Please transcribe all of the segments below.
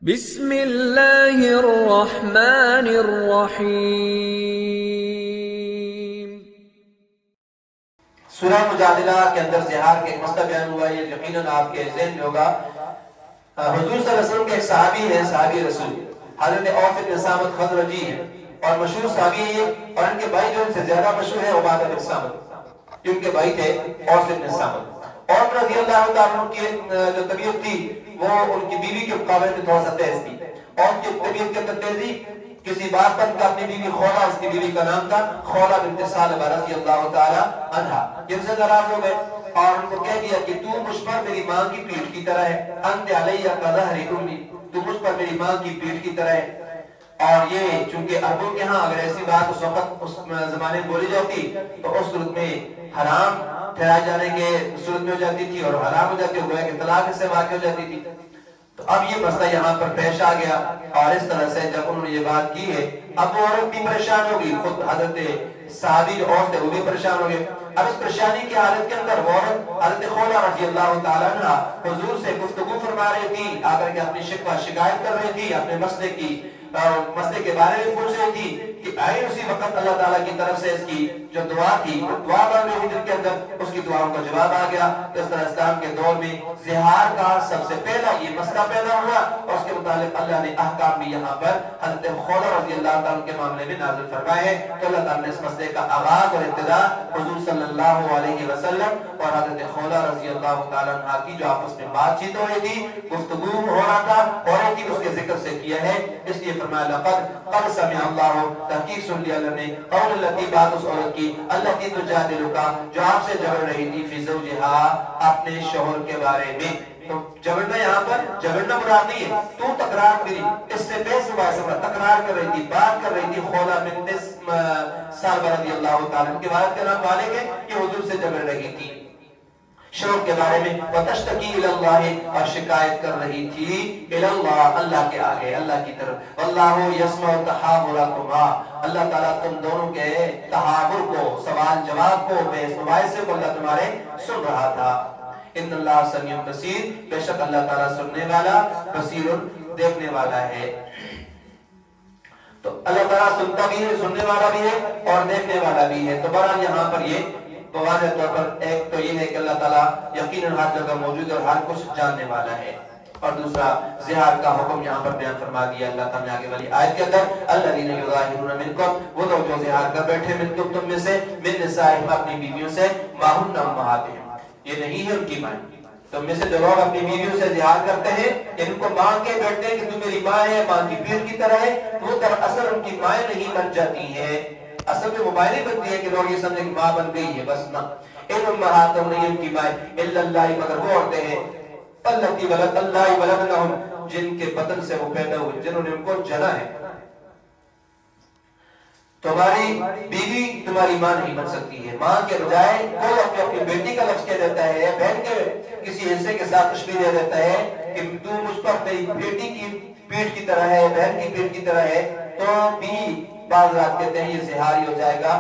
بسم اللہ الرحمن الرحیم۔ سورہ مجادلہ کے اندر زہار کے ایک مسئلہ بیان ہوا ہے، یہ یقیناً آپ کے ذہن میں ہوگا۔ حضور صلی اللہ علیہ وسلم کے ایک صحابی ہیں، صحابی رسول حضرت عوف بن صامت خزرجی ہیں، اور مشہور صحابی ہیں، اور ان کے بھائی جو ان سے زیادہ مشہور ہیں عبادہ بن صامت، جو ان کے بھائی تھے عوف بن صامت۔ عوف رضی اللہ تعالیٰ عنہ کی جو طبیعت تھی وہ ان کی بیوی کے مقابلے میں تھوڑا سا تیز تھی، اور کی طبیعت کے اندر تیزی کسی بات پر کا اپنی بیوی خولا، اس کی بیوی کا نام تھا خولا بنت ثعلبہ رضی اللہ تعالی عنہا، جن سے ناراض ہو گئے اور ان کو کہہ دیا کہ تو مجھ پر میری ماں کی پیٹھ کی طرح ہے، انت علیہ کظہر امی، تو مجھ پر میری ماں کی پیٹھ کی طرح ہے۔ اور یہ چونکہ عربوں کے ہاں اگر ایسی بات اس وقت اس زمانے میں بولی جاتی تو اس صورت میں حرام ٹھہرائے جانے کے صورت میں ہو جاتی تھی، اور حرام ہو جاتی ہوئے کہ طلاق سے واقع ہو جاتی تھی۔ تو اب یہ مسئلہ یہاں پر پیش آ گیا، اور اس طرح سے جب انہوں نے یہ بات کی ہے اب وہ عورت بھی پریشان ہوگی، خود حضرت صحابی جو عورت ہے وہ بھی پریشان ہو گئے۔ اب اس پریشانی کی حالت کے اندر وہ عورت حضرت خولا رضی اللہ تعالیٰ عنہ حضور سے گفتگو فرما رہی تھی، آ کر کے اپنی شکوہ شکایت کر رہی تھی، اپنے مسئلے کے بارے میں پوچھ رہی تھی کہ آئے اسی وقت اللہ تعالیٰ کی طرف سے اس کی جو دعا تھی وہ دعا مانگ رہی تھی دل کے اندر، اس کی دعاؤں کا جواب آ گیا۔ اس طرح اسلام کے دور میں زہار کا سب سے پہلا یہ مسئلہ پیدا ہوا، اور اس کے متعلق اللہ نے احکام بھی یہاں پر حضرت خولا رضی اللہ تعالیٰ کے معاملے میں نازل فرمائے ہیں۔ تو اللہ تعالیٰ نے اس مسئلے کا آغاز اور ابتدا حضور صلی اللہ علیہ وسلم اور حضرت خولا رضی اللہ تعالیٰ عنہ کی جو آپس میں بات چیت ہو رہی تھی، گفتگو ہو رہا تھا، ہو رہی تھی، اس کے ذکر سے کیا ہے۔ اس لیے فرمایا قد سمع اللہ، تحقیق سن لیا اللہ نے، قول التی، بات اس عورت کی، التی تجادلک، جو آپ سے جھگڑ رہی تھی، فی زوجہا، اپنے شوہر کے بارے میں۔ تو جھگڑنا یہاں پر جھگڑنا مراد نہیں ہے، تو تکرار کری، اس سے بے سوا تکرار کر رہی تھی، بات کر رہی تھی خولا بنت ثعلبہ رضی اللہ تعالیٰ عنہ کے والد کا نام مالک ہے، کہ حضور سے جھگڑ رہی تھی شوہر کے بارے میں، وتشتکی الی اللہ، اور شکایت کر رہی تھی الی اللہ، اللہ کے آگے، اللہ کی طرف۔ واللہ یسمع تحاورکما، اللہ تعالیٰ تم دونوں کے تحاور کو، سوال جواب کو، بحث مباحثے کو اللہ تمہارے سن رہا تھا۔ ان اللہ سمیع بصیر، بے شک اللہ تعالیٰ سننے والا، بصیر دیکھنے والا ہے۔ تو اللہ تعالیٰ سنتا بھی ہے، سننے والا بھی ہے، اور دیکھنے والا بھی ہے۔ تو بہرحال یہاں پر یہ واضح طور پر ایک تو یہ ہے کہ اللہ تعالیٰ یقیناً ہر جگہ موجود اور ہر کچھ جاننے والا ہے، اور دوسرا زہار کا حکم یہاں پر بیان فرما دیا اللہ تعالیٰ نے آگے والی آیت کے اندر، الذین یظاہرون منکم، وہ لوگ جو زہار کر بیٹھے منکم، تم میں سے، من نسائہم، اپنی بیویوں سے، ما ہن امہاتہم، یہ نہیں ہے ان کی ماں۔ تم میں سے جو لوگ اپنی بیویوں سے زہار کرتے ہیں، ان کو ماں کے بیٹھتے ہیں کہ تم میری ماں ہے، ماں کی پیٹ کی طرح ہے، وہ دراصل ان کی مائیں نہیں بن جاتی ہیں، اصل میں موبائلیں بنتی ہے کہ لوگ یہ سمجھیں کہ ماں بن گئی ہے، بس نہ، ان امہاتہم، نہیں ان کی مائیں، الا اللہ، مگر وہ عورتیں ہیں، اللاتی ولد اللہ ولدنہم، جن کے بدن سے وہ پیدا ہوئے، جنہوں نے ان کو جنا ہے۔ تمہاری بیوی تمہاری ماں نہیں بن سکتی ہے، ماں کے بجائے کوئی اپنی بیٹی کا لفظ کہہ دیتا ہے، بہن کے کسی حصے کے ساتھ تشبیہ دے دیتا ہے کہ تو مجھ پر تیری بیٹی کی پیٹ کی طرح ہے، بہن کی پیٹ کی طرح ہے، تو بھی بعض رات کہتے ہیں یہ زہار ہی ہو جائے گا۔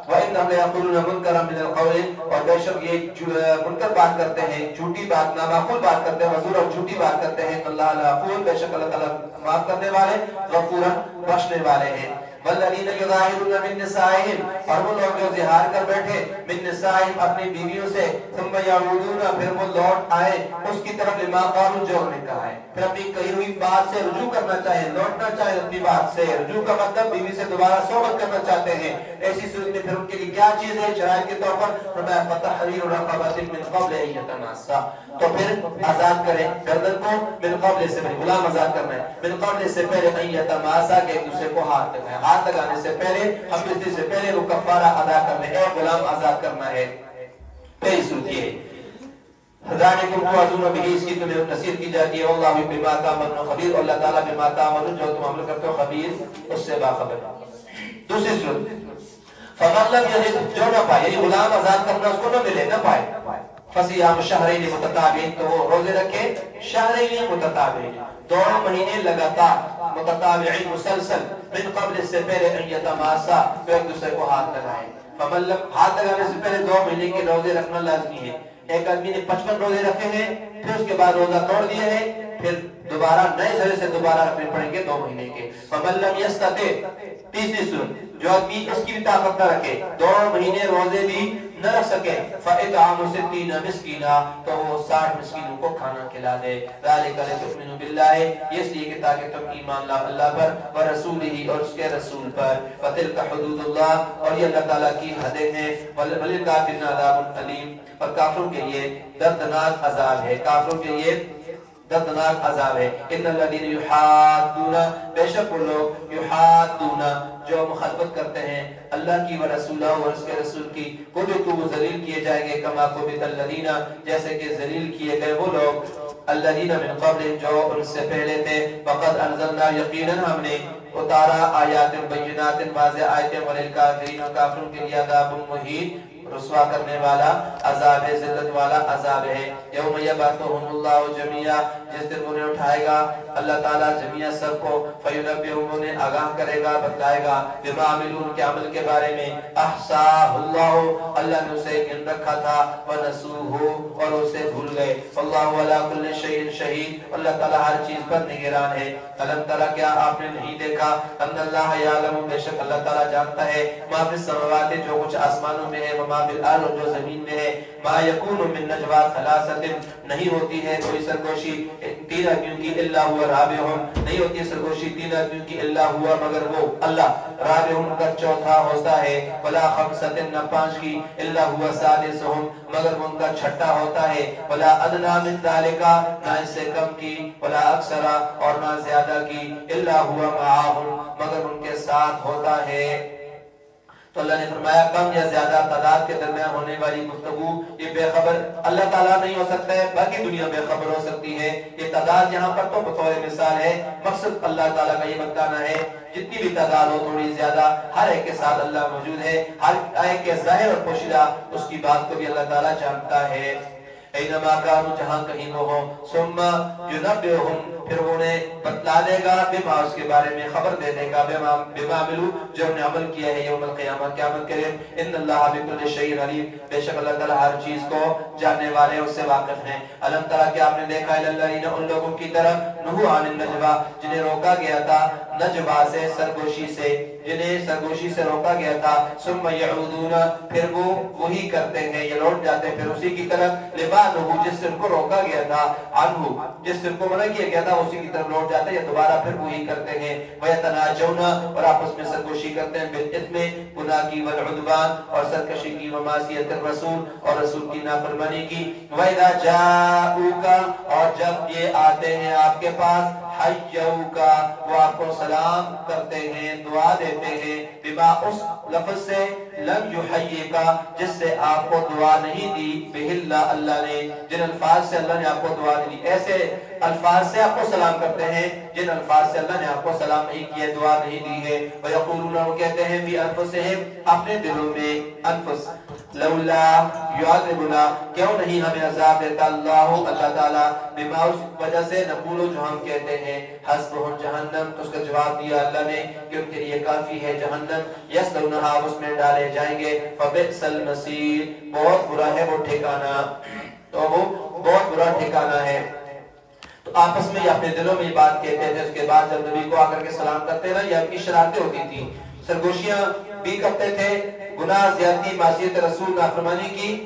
وَإِنَّهُمْ لَيَقُولُونَ مُنْكَرًا مِنَ الْقَوْلِ، اور بے شک یہ منکر بات کرتے ہیں، جھوٹی بات، نامعقول بات کرتے ہیں، حضور اور جھوٹی بات کرتے ہیں۔ اللہ العفو، بے شک اللہ تعالیٰ معاف کرنے والے، غفوراً بخشنے والے ہیں۔ والذین یظاہرون من نسائہم، اور وہ لوگ جو زہار کر بیٹھے، من نسائہم، اپنی بیویوں سے، ثم یعودون، پھر وہ لوٹ آئے اس کی طرف، لما قالوا، جو انہوں نے کہا ہے، پھر اپنی کہی ہوئی بات سے رجوع کرنا چاہے، لوٹنا چاہے اپنی بات سے، رجوع کا مطلب بیوی سے دوبارہ صحبت کرنا چاہتے ہیں، ایسی صورت میں پھر ان کے لیے کیا چیز ہے شرائط کے طور پر؟ فرمایا فتحریر رقبۃ من قبل ان یتماسا، تو پھر آزاد کریں گردن کو، من قبل سے پہلے، غلام آزاد کرنا ہے، من قبل سے پہلے، ان یتماسا، کہ ایک دوسرے کو ہاتھ لگائیں، ہاتھ لگانے سے پہلے، ہم بستری سے پہلے وہ کفارہ ادا کرنا ہے، ایک غلام آزاد کرنا ہے۔ پہلی صورت یہ ہے، ذالکم توعظون بہ، اس کی تمہیں نصیحت کی جاتی ہے، واللہ بما تعملون خبیر، اور اللہ تعالیٰ بما تعملون، جو تم عمل کرتے ہو، خبیر، اس سے باخبر۔ دوسری صورت، فمن لم یجد، جو نہ پائے، یعنی غلام آزاد کرنا اس کو نہ ملے، نہ پائے، فصیام شہرین متتابعین، تو وہ روزے رکھے شہرین متتابعین، 2 مہینے لگاتار، متتابعین مسلسل، من قبل سے پہلے، ان یتماسا، تو ایک دوسرے کو ہاتھ لگائیں۔ فمن لم، ہاتھ لگانے سے پہلے 2 مہینے کے روزے رکھنا لازمی ہے۔ ایک آدمی نے 55 روزے رکھے ہیں، پھر اس کے بعد روزہ توڑ دیا ہے، پھر دوبارہ نئے سرے سے دوبارہ رکھنے پڑیں گے 2 مہینے کے. فَمَن لَمْ يَسْتَطِعْ تیسری صورت جو آدمی اس کی بھی طاقت نہ رکھے 2 مہینے روزے بھی نہ رکھ سکے فَإِطْعَامُ 60 مِسْكِينًا تو وہ 60 مسکینوں کو کھانا کھلا دے. ذَلِكَ لِتُؤْمِنُوا بِاللَّهِ اس لیے کہ تاکہ تم ایمان لاؤ اللہ پر وَرَسُولِهِ اور اس کے رسول پر. وَتِلْكَ حُدُودُ اللَّهِ اور یہ اللہ تعالیٰ کی حدیں ہیں. وَلِلْكَافِرِينَ عَذَابٌ أَلِيمٌ اور کافروں کے لیے دردناک عذاب ہے. کافروں کے لیے دردناک عذاب ہے. ان الذين يحادون بے شک وہ لوگ یحادون جو مخالفت کرتے ہیں اللہ کی و رسولہ اور اس کے رسول کی کو بھی تو ذلیل کیے جائیں گے کما کبت الذین جیسے کہ ذلیل کیے گئے وہ لوگ الذین من قبل جو ان سے پہلے تھے. فقد انزلنا یقینا ہم نے اتارا آیات بینات واضح آیتیں وللکافرین کافروں کے لیے عذاب مہین رسوا کرنے والا عذاب ہے ذلت والا عذاب ہے. یوم یبعثهم اللہ جميعا جس دن انہیں اٹھائے گا اللہ تعالیٰ جميعا سب کو فینبئهم انہیں آگاہ کرے گا بتلائے گا بما عملوا ان کے عمل کے بارے میں احصاہ اللہ اللہ نے اسے گن رکھا تھا ونسوہ اور اسے بھول گئے. واللہ علی کل شیء شہید اللہ تعالیٰ ہر چیز پر نگران ہے. الم ترى کیا آپ نے نہیں دیکھا ان اللہ یعلم بے شک اللہ تعالیٰ جانتا ہے ما فی السماوات جو کچھ آسمانوں میں ہے وما فی الارض جو زمین میں ہے. ما یکون من نجوا ثلاثۃ نہیں ہوتی ہے کوئی سرگوشی 3 آدمیوں کی الا هو رابعهم نہیں ہوتی ہے سرگوشی 3 آدمیوں کی الا ہوا مگر وہ اللہ رابعهم کا چوتھا ہوتا ہے. ولا خمسۃ نہ 5 کی الا هو سادسهم مگر وہ ان کا چھٹا ہوتا ہے. ولا ادنى من ذلك نہ اس سے کم کی ولا اکثر اور نہ زیادہ کی الا هو معهم مگر ان کے ساتھ ہوتا ہے. تو اللہ نے فرمایا کم یا زیادہ تعداد کے درمیان ہونے والی گفتگو یہ بے خبر اللہ تعالیٰ نہیں ہو سکتا ہے باقی دنیا بے خبر ہو سکتی ہے. یہ تعداد یہاں پر تو بطور مثال ہے مقصد اللہ تعالیٰ کا یہ بتانا ہے جتنی بھی تعداد ہو تھوڑی زیادہ ہر ایک کے ساتھ اللہ موجود ہے. ہر ایک کے ظاہر اور پوشیدہ اس کی بات کو بھی اللہ تعالیٰ جانتا ہے. اینما کانوا جہاں کہیں وہ ہوں ثم ینبئہم پھر انہیں بتلا دے گا بما اس کے بارے میں خبر دے دے گا بما عملوا جو انہوں نے عمل کیا ہے یوم القیامہ قیامت کے دن. ان اللہ بكل شیء علیم بے شک اللہ تعالیٰ ہر چیز کو جاننے والے اس سے واقف ہیں. الم ترى کہ آپ نے دیکھا ہے الذین ان لوگوں کی طرف نہوا عن النجوا جنہیں روکا گیا تھا نجوا سے سرگوشی سے جنہیں سرگوشی سے روکا گیا تھا. ثم یعودون پھر وہ وہی کرتے ہیں یہ لوٹ جاتے پھر اسی کی طرف لما نہوا جس سے ان کو روکا گیا تھا عنہ جس سے ان کو منع کیا گیا تھا اسی کی طرف لوٹ جاتے ہیں یا دوبارہ پھر وہی کرتے ہیں. وَيَتَنَاجَوْنَ اور آپس میں سرگوشی کرتے ہیں بِالْإِثْمِ گناہ کی وَالْعُدْوَانِ اور سرکشی کی وَمَعْصِيَتِ الرَّسُولِ اور رسول کی نافرمانی کی. وَإِذَا جَاءُوكَ اور جب یہ آتے ہیں آپ کے پاس حَيَّوْكَ وہ آپ کو سلام کرتے ہیں دعا دیتے ہیں بما اس لفظ سے لم يحييك جس سے آپ کو دعا نہیں دی بہ اللہ اللہ نے جن الفاظ سے اللہ نے آپ کو دعا نہیں دی ایسے الفاظ سے آپ کو سلام کرتے ہیں جن الفاظ سے اللہ نے آپ کو سلام نہیں کیا دعا نہیں دی ہے. وَيَقُولُونَ وہ کہتے ہیں بھی انفسہم اپنے دلوں میں انفس لولا یعذبنا کیوں نہیں ہمیں عذاب دیتا اللہ اللہ تعالیٰ بما اس وجہ سے نقول جو ہم کہتے ہیں حسبہم جہنم تو اس کا جواب دیا اللہ نے کہ ان کے لیے کافی ہے جہنم یصلونہا اس میں ڈالے جائیں گے فبئس المصیر بہت برا ہے وہ ٹھکانہ تو وہ بہت برا ٹھکانہ ہے. تو آپس میں یا اپنے دلوں میں یہ بات کہتے تھے. اس کے بعد جب نبی کو آ کر کے سلام کرتے نا یہ ان کی شرارتیں ہوتی تھی سرگوشیاں بھی کرتے تھے گناہ زیادتی معصیت رسول نافرمانی کی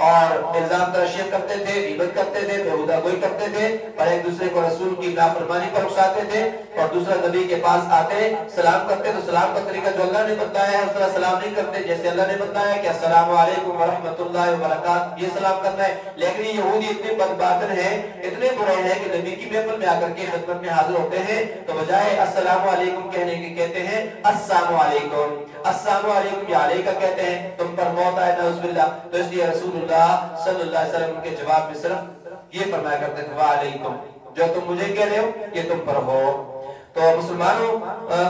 اور الزام تراشیت کرتے تھے غیبت کرتے تھے بےہودہ گوئی کرتے تھے اور ایک دوسرے کو رسول کی نافرمانی پر اکساتے تھے اور دوسرا نبی کے پاس آتے سلام کرتے تو سلام کا طریقہ جو اللہ نے بتایا ہے اس طرح سلام نہیں کرتے جیسے اللہ نے بتایا کہ السلام علیکم ورحمۃ اللہ وبرکاتہ یہ سلام کرنا ہے. لیکن یہ یہودی اتنے بدباطن ہیں اتنے برے ہیں کہ نبی کی محفل میں آ کر کے خدمت میں حاضر ہوتے ہیں تو بجائے السلام علیکم کہنے کے کہتے ہیں السلام علیکم السلام علیکم یا علیکہ کہتے ہیں تم پر موت آئے نعوذ باللہ. تو اس لیے رسول اللہ صلی اللہ علیہ وسلم کے جواب میں صرف یہ فرمایا کرتے تھے وعلیکم جو تم مجھے کہہ رہے ہو یہ تم پر ہو. تو مسلمانوں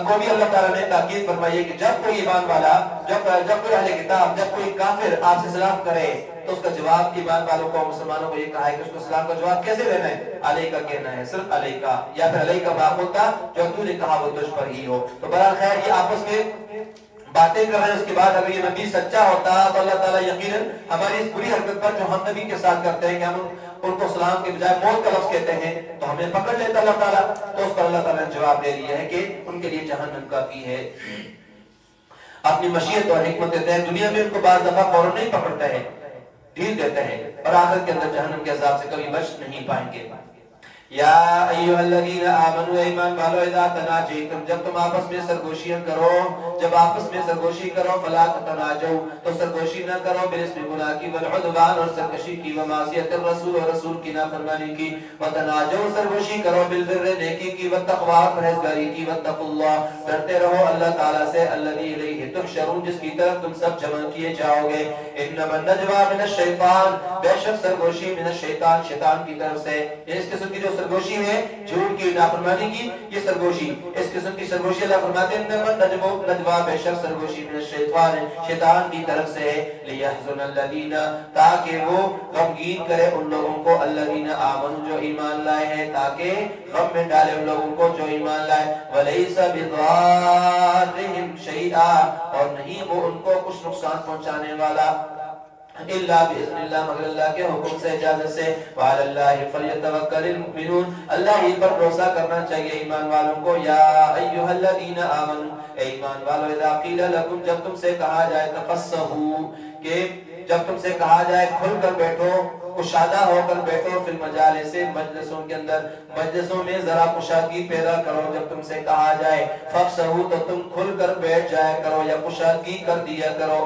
کو بھی اللہ تعالیٰ نے تاکید فرمائی ہے کہ جب کوئی ایمان والا جب کوئی اہل کتاب جب کوئی کافر آپ سے سلام کرے تو اس کا جواب ایمان والوں کو مسلمانوں کو یہ کہا ہے کہ اس کو سلام کا جواب کیسے دینا ہے علیکہ کہنا ہے صرف علیکہ یا پھر علیکہ ما قلتا جو تو نے کہا وہ تجھ پر ہی ہو. تو بہرحال خیر یہ آپس میں باتیں کر رہے ہیں. اس کے بعد اگر یہ نبی سچا ہوتا تو اللہ تعالیٰ یقیناً ہماری اس بری حرکت پر جو ہم نبی کے ساتھ کرتے ہیں کہ ہم ان کو سلام کے بجائے موت کا لفظ کہتے ہیں تو ہمیں پکڑ لیتا اللہ تعالیٰ. تو اس پر اللہ تعالیٰ نے جواب دے دیا ہے کہ ان کے لیے جہنم کافی ہے. اپنی مشیت اور حکمت تحت دنیا میں ان کو بعض دفعہ فوراً نہیں پکڑتا ہے، ڈھیل دیتا ہے، اور آخرت کے اندر جہنم کے عذاب سے کبھی بچ نہیں پائیں گے. یا ایھا الذین آمنوا ایمان والو اذا تناجیتم جب تم آپس میں سرگوشیاں کرو، جب آپس میں سرگوشی کرو فلا تتناجوا تو سرگوشی نہ کرو بالاسم گناہ کی والعدوان اور سرکشی کی ومعصیت الرسول اور رسول کی نافرمانی کی، وتناجوا سرگوشی کرو بالبر نیکی کی والتقوی پرہیزگاری کی، واتقوا اللہ ڈرتے رہو اللہ تعالی سے الذی الیہ تحشرون جس کی طرف تم سب جمع کیے جاؤ گے. انما النجوى من الشیطان بے شک سرگوشی من الشیطان شیطان کی طرف سے. اس قسم کی جو سرگوشی ہے جھوٹ کی نافرمانی کی یہ سرگوشی، اس قسم کی سرگوشی اللہ فرماتے ہیں انما النجوى بے شک سرگوشی من الشیطان شیطان کی طرف سے ہے لیحزن الذین تاکہ وہ غمگین کرے ان لوگوں کو الذین آمنوا جو ایمان لائے ہیں، تاکہ غم میں ڈالے ان لوگوں کو جو ایمان لائے. ولیس بضارهم شیئا اور نہیں وہ ان کو کچھ نقصان پہنچانے والا الا باذن اللہ مگر اللہ کے حکم سے اجازت سے. وعلی اللہ فلیتوکل المؤمنون اللہ ہی پر بھروسہ کرنا چاہیے ایمان والوں کو. یا ایھا الذین آمنوا ایمان والو اذا قیل لکم جب تم سے کہا جائے تفصحوا کہ جب تم سے کہا جائے کھل کر بیٹھو، کشادہ ہو کر بیٹھو، فی المجالس مجلسوں کے اندر مجلسوں میں ذرا کشادگی پیدا کرو. جب تم سے کہا جائے ففصحوا تو تم کھل کر بیٹھ جایا کرو یا کشادگی کر دیا کرو.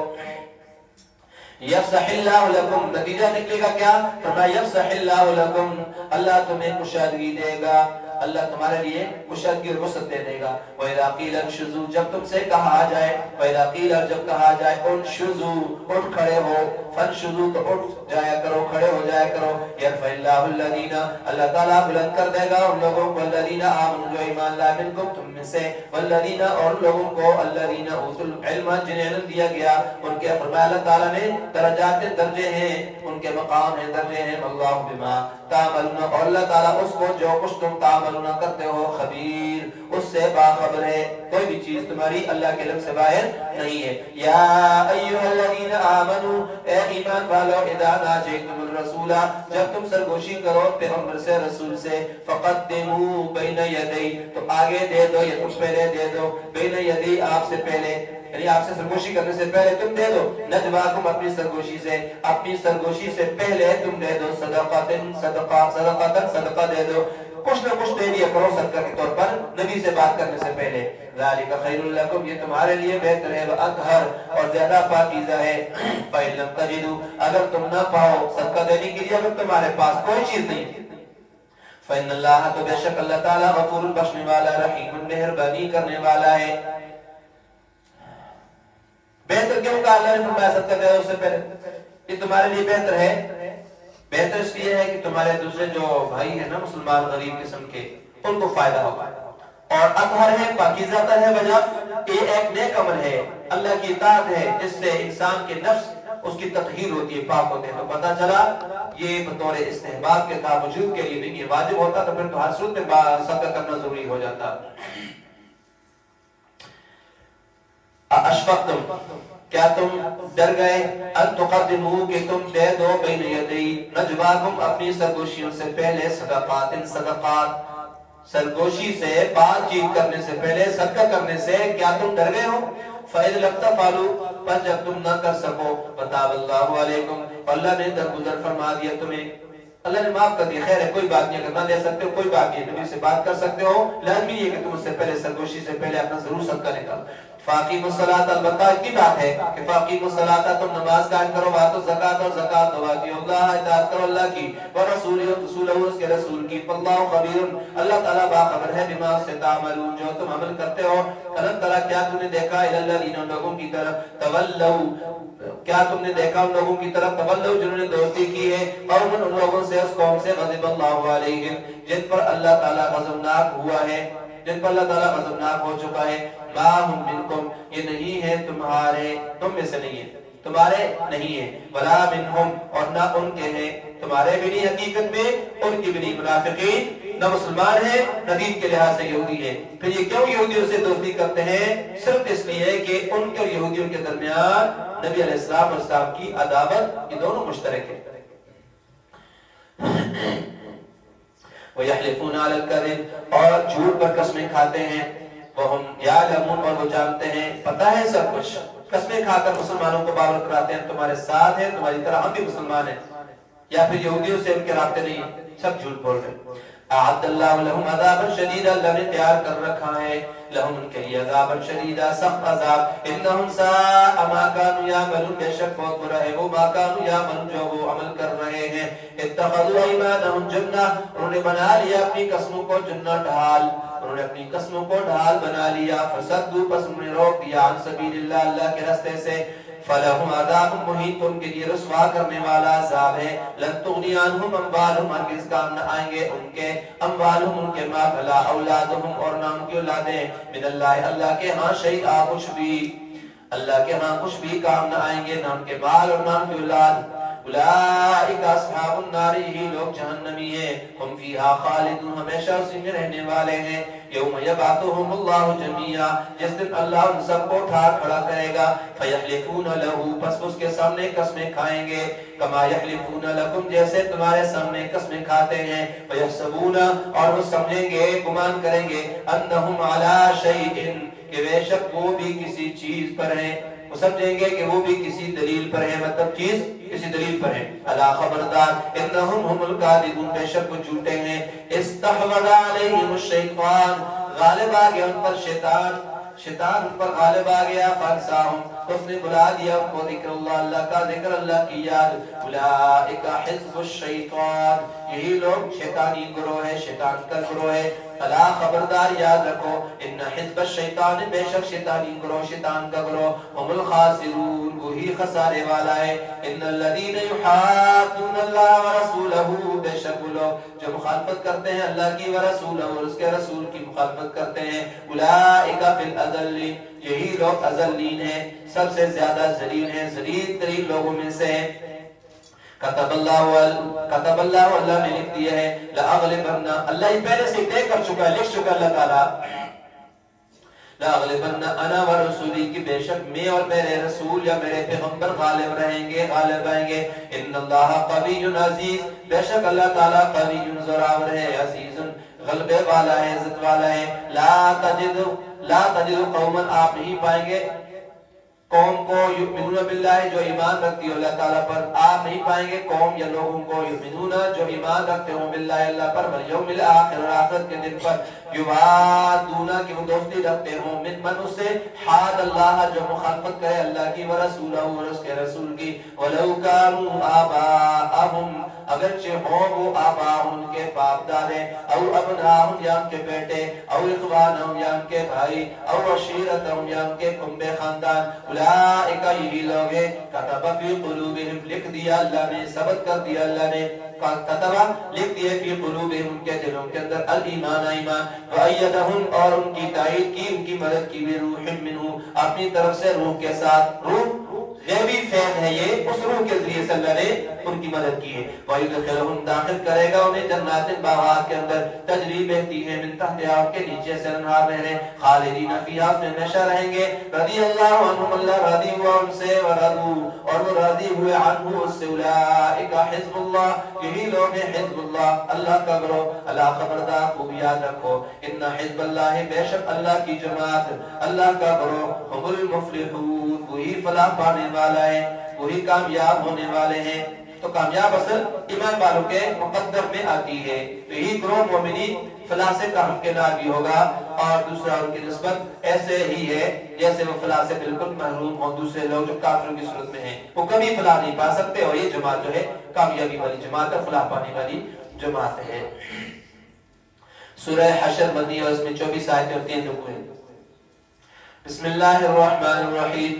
یفصح اللہ لکم نتیجہ نکلے گا کیا؟ فرمایا یفصح اللہ لکم اللہ تمہیں کشادگی دے گا، اللہ تمہارے لیے کشادگی اور وسعت دے دے گا. وَإِذَا قِيلَ انشُزُوا جب تم سے کہا جائے وَإِذَا قِيلَ جب کہا جائے انشُزُوا اٹھ کھڑے ہو فانشُزُوا تو اٹھ جایا کرو کھڑے ہو جایا کرو. یرفع اللہ الذین اللہ تعالیٰ بلند کر دے گا ان لوگوں کو الذین آمنوا جو ایمان لائے منکم تم میں سے والذین اور لوگوں کو الذین اوتوا العلم جنہیں علم دیا گیا ان کے فرمایا اللہ تعالیٰ نے درجات درجے ہیں ان کے مقام ہیں درجے ہیں. اللہ بما تعملون اور اللہ تعالیٰ اس کو جو کچھ تم تعملون کرتے ہو خبیر اس سے باخبر ہے. کوئی بھی چیز تمہاری اللہ کے علم سے باہر نہیں ہے. یا ایھا الذین آمنوا اے ایمان والو اذا ناجیتم الرسول جب تم سرگوشی کرو پیغمبر سے رسول سے فقدموا بین یدی تو آگے دے دو یا تم پہلے دے دو بین یدی آپ سے پہلے یعنی آپ سے سرگوشی کرنے سے پہلے تم دے دو نجواکم اپنی سرگوشی سے پہلے تم دے دو صدقہ دے دو کچھ نہ کچھ دے دیا کرو صدقہ کے طور پر نبی سے بات کرنے سے پہلے. ذالک خیر لکم یہ تمہارے لیے بہتر ہے واطہر اور زیادہ پاکیزہ ہے. فإن لم تجدوا اگر تم نہ پاؤ صدقہ دینے کے لیے اگر تمہارے پاس کوئی چیز نہیں فإن اللہ تو بے شک اللہ تعالیٰ غفور بخشنے والا رحیم مہربانی کرنے والا ہے. بہتر کیوں کہا اللہ نے فرمایا صدقہ دے اس سے پہلے؟ یہ تمہارے لیے بہتر ہے. بہتر اس لیے ہے کہ تمہارے دوسرے جو بھائی ہیں نا مسلمان غریب قسم کے ان کو فائدہ ہوگا. اور اطہر ہے پاکیزہ ہے وجہ یہ ایک نیک عمل ہے اللہ کی اطاعت ہے جس سے انسان کے نفس اس کی تطہیر ہوتی ہے پاک ہوتے ہیں. تو پتہ چلا یہ بطور استحباب کے تھا وجوب کے لیے نہیں یہ واجب ہوتا تو پھر تو ہر صورت میں صدقہ کرنا ضروری ہو جاتا. اشفقتم کیا تم ڈر گئے ان تقدموا کہ تم دے دو بین یدی نجواکم اپنی سرگوشیوں سے پہلے صدقات سرگوشی سے بات چیت کرنے سے پہلے صدقہ کرنے سے کیا تم ڈر گئے ہو؟ فَإِذْ لَمْ تَفْعَلُوا پر جب تم نہ کر سکو فَتَابَ اللَّهُ عَلَيْكُمْ اللہ نے درگزر فرما دیا تمہیں اللہ نے معاف کر دیا. خیر ہے کوئی بات نہیں اگر نہ دے سکتے ہو کوئی بات نہیں نبی سے بات کر سکتے ہو. لازمی ہے کہ تم اس سے پہلے سرگوشی سے پہلے اپنا ضرور صدقہ نکالو. فاقیموا الصلاۃ البتہ کی بات ہے کہ فاقیموا الصلاۃ تم نماز قائم کرو واتوا الزکات اور زکات دو واطیعوا اللہ اطاعت کرو اللہ کی ورسولہ رسولہ اس کے رسول کی واللہ خبیر اللہ تعالی باخبر ہے بما تعملون جو تم عمل کرتے ہو. الم ترى کیا تم نے دیکھا الی الذین لوگوں کی طرف تولوا کیا تم نے دیکھا ان لوگوں کی طرف تولوا جنہوں نے دوستی کی ہے قوم ان لوگوں سے اس قوم سے غضب اللہ علیہم جن پر اللہ تعالی غضبناک ہوا ہے جن پر اللہ تعالی غضبناک ہو چکا ہے. ما ہم منکم یہ نہیں ہے تمہارے تم میں سے نہیں ہے تمہارے نہیں ہے ولا منہم اور نہ ان کے ہیں تمہارے بھی نہیں حقیقت میں ان کی بھی نہیں. منافقین نہ مسلمان ہیں نہ دین کے لحاظ سے یہودی ہے. پھر یہ کیوں یہودیوں سے دوستی کرتے ہیں؟ صرف اس لیے کہ ان کے اور یہودیوں کے درمیان نبی علیہ السلام اور اسلام کی عداوت یہ دونوں مشترک ہے. وَيَحْلِفُونَ عَلَى الْكَذِبِ اور جھوٹ پر قسمیں کھاتے ہیں، وَهُمْ يَعْلَمُونَ اور وہ جانتے ہیں، پتہ ہے سب کچھ، قسمیں کھا کر مسلمانوں کو باور کراتے ہیں تمہارے ساتھ ہیں، تمہاری طرح ہم بھی مسلمان ہیں، یا پھر یہودیوں سے ان کے رابطے نہیں ہیں، سب جھوٹ بول رہے ہیں۔ اعد اللہ لہم عذابا شدیدا، اللہ نے تیار کر رکھا ہے لہم ان کے لیے عذابا شدیدا، سخت عذاب، انہم ساء ما کانوا یعملون، بے شک بہت برا ہے وہ ما کانوا یعملون جو وہ عمل کر رہے ہیں۔ اتخذوا ایمانہم جنہ، انہوں نے بنا لیا اپنی قسموں کو جنہ ڈھال، انہوں نے اپنی قسموں کو ڈھال بنا لیا، فصدوا پس انہوں نے روک دیا عن سبیل اللہ، اللہ کے راستے سے، فلہم عذاب محیط، ان کے لیے رسوا کرنے والا عذاب ہے، لن تغنی عنہم اموالہم، ہرگز کام نہ آئیں گے ان کے اموالہم ان کے مال، ولا اولادہم اور نہ ان کی اولادیں، من اللہ اللہ کے ہاں شیئا کچھ بھی، اللہ کے ہاں کچھ بھی کام نہ آئیں گے، نہ ان کے مال اور نہ ان کی اولاد۔ اولئک اصحاب النار، یہی لوگ جہنمی ہیں، ہم فیہا خالدون، ہمیشہ اسی میں رہنے والے ہیں۔ یوم یبعثہم اللہ جمیعا، جس دن اللہ ان سب کو اٹھا کھڑا کرے گا، فیحلفون لہ، پس اس کے سامنے قسمیں کھائیں گے، کما یحلفون لکم، جیسے تمہارے سامنے قسمیں کھاتے ہیں، فیحسبون اور وہ سمجھیں گے، گمان کریں گے، انہم علی شیء، کہ بے شک وہ بھی کسی چیز پر ہیں، وہ سمجھیں گے کہ وہ بھی کسی دلیل پر ہے، مطلب چیز کسی دلیل پر ہے۔ الا خبردار، انہم ہم الکاذبون، بے شک وہ جھوٹے ہیں۔ استحوذ علیہم الشیطان، غالب آ گیا ان پر شیطان، شیطان ان پر غالب آ گیا، فانساہم، اس نے بلا دیا ان کو ذکر اللہ، اللہ کا ذکر، اللہ کی یاد۔ اولئک حزب الشیطان، یہی لوگ شیطانی گروہ ہے، شیطان کا گروہ ہے۔ الا خبردار، یاد رکھو، ان حزب الشیطان، بے شک شیطانی گروہ، شیطان کا گروہ، هم الخاسرون، وہی خسارے والا ہے۔ ان الذین یحادون اللہ ورسولہ، بے شک وہ لوگ جو مخالفت کرتے ہیں اللہ کی ورسولہ، اور اس کے رسول کی مخالفت کرتے ہیں، اولئک فی الاذلین، یہی لوگ اذلین ہیں، سب سے زیادہ ذلیل ہیں، ذلیل ترین لوگوں میں سے ہیں۔ کتب اللہ، اللہ نے لکھ دیا ہے، لأغلبن، اللہ یہ پہلے سے طے کر چکا ہے، لکھ چکا اللہ تعالیٰ، لأغلبن انا ورسولی، کی بے شک میں اور میرے رسول یا میرے پیغمبر غالب رہیں گے، غالب آئیں گے۔ ان اللہ قوی عزیز، بے شک اللہ تعالیٰ قوی زوراور ہے، عزیز غلبے والا ہے، عزت والا ہے۔ لا تجد قوما، آپ نہیں پائیں گے قوم کو، یؤمنون باللہ، جو ایمان رکھتی ہو اللہ تعالیٰ پر، آپ نہیں پائیں گے قوم یا لوگوں کو، یؤمنون جو ایمان رکھتے ہوں باللہ اللہ پر، والیوم الآخر، اور آخرت کے دن پر، یوادون کہ وہ دوستی رکھتے ہوں، من اس سے، حاد اللہ جو مخالفت کرے اللہ کی ورسولہ، اور اس کے رسول کی، ولو کانوا آباءہم، اگرچہ ہوں وہ آبا ان کے باپ دادے، او ابناہم یا ان کے بیٹے، او اخوانہم یا ان کے بھائی، او عشیرتہم یا ان کے کنبے خاندان، اولئک یہی لوگ ہیں، کتب فی قلوبہم، لکھ دیا اللہ نے، ثبت کر دیا اللہ نے، کتب لکھ دیا فی قلوبہم ان کے دلوں کے اندر، الایمان ایمان، وایدہم اور ان کی تائید کی، ان کی مدد کی، بروح منہ اپنی طرف سے روح کے ساتھ، روح غیبی فیض ہے یہ، اس روح کے ذریعے سے اللہ نے ان کی مدد کی ہے۔ وَيُدْخِلُهُمْ داخل کرے گا انہیں جنات باغات کے اندر، تجری بہتی ہے من تحتہا ان کے نیچے سے انہار نہریں، خالدین فیہا اس میں ہمیشہ رہیں گے، رضی اللہ عنہم، اللہ راضی ہوا ان سے، ورضوا اور وہ راضی ہوئے عنہ اس سے، اولئک حزب اللہ، یہی لوگ ہیں حزب اللہ، اللہ کا گروہ۔ اللہ خبردار، خوب یاد رکھو، ان حزب اللہ، بے شک اللہ کی جماعت، اللہ کا گروہ، هم المفلحون، وہی فلاح پانے والا ہے، وہی کامیاب ہونے والے ہیں۔ تو کامیاب اصل ایمان والوں کے مقدر میں آتی ہے، تو یہی گروہ مومنین فلاح سے کامکنار بھی ہوگا، اور دوسرا ان کی نسبت ایسے ہی ہے جیسے وہ فلاح سے بالکل محروم ہوں، دوسرے لوگ جو کافروں کی صورت میں ہیں وہ کبھی فلاح نہیں پا سکتے، اور یہ جماعت جو ہے کامیابی والی جماعت ہے، فلاح پانے والی جماعت ہے۔ سورہ حشر مدنی اور اس میں 24 آیتیں اور 3 رکوع ہیں۔ بسم اللہ الرحمن الرحیم،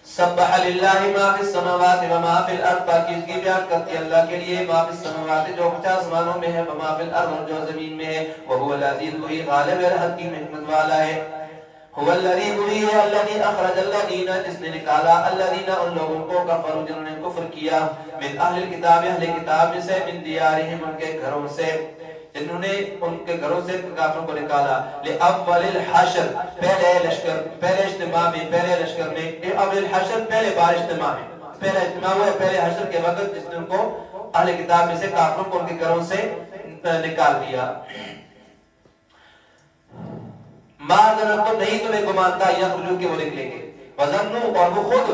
سبح للہ ما فی السماوات و ما فی الارض، پاکیزگی بیان کرتی ہے اللہ کے لیے، ما فی السماوات جو کچھ آسمانوں میں ہے، و ما فی الارض جو زمین میں ہے، وہو العزیز وہی غالب ہے، حکیم حکمت والا ہے۔ هو الذی وہی ہے، الذی اخرج الذین جس نے نکالا، الذین ان لوگوں کو، کفروا جنہوں نے کفر کیا، من اہل الکتاب اہل کتاب میں سے، من دیارہم ان کے گھروں سے، جنہوں نے ان کے گھروں سے کافروں کو نکالا، لأول الحشر پہلے لشکر، پہلے اجتماع میں، پہلے لشکر میں، اول الحشر پہلے بار اجتماع میں، پہلا اجتماع ہوا ہے پہلے حشر کے وقت جس نے ان کو اہل کتاب میں سے کافروں کو ان کے گھروں سے نکال دیا. ما ظننتم نہیں تمہیں گمان تھا یخرجوا کہ وہ نکلیں گے. وظنوا اور وہ خود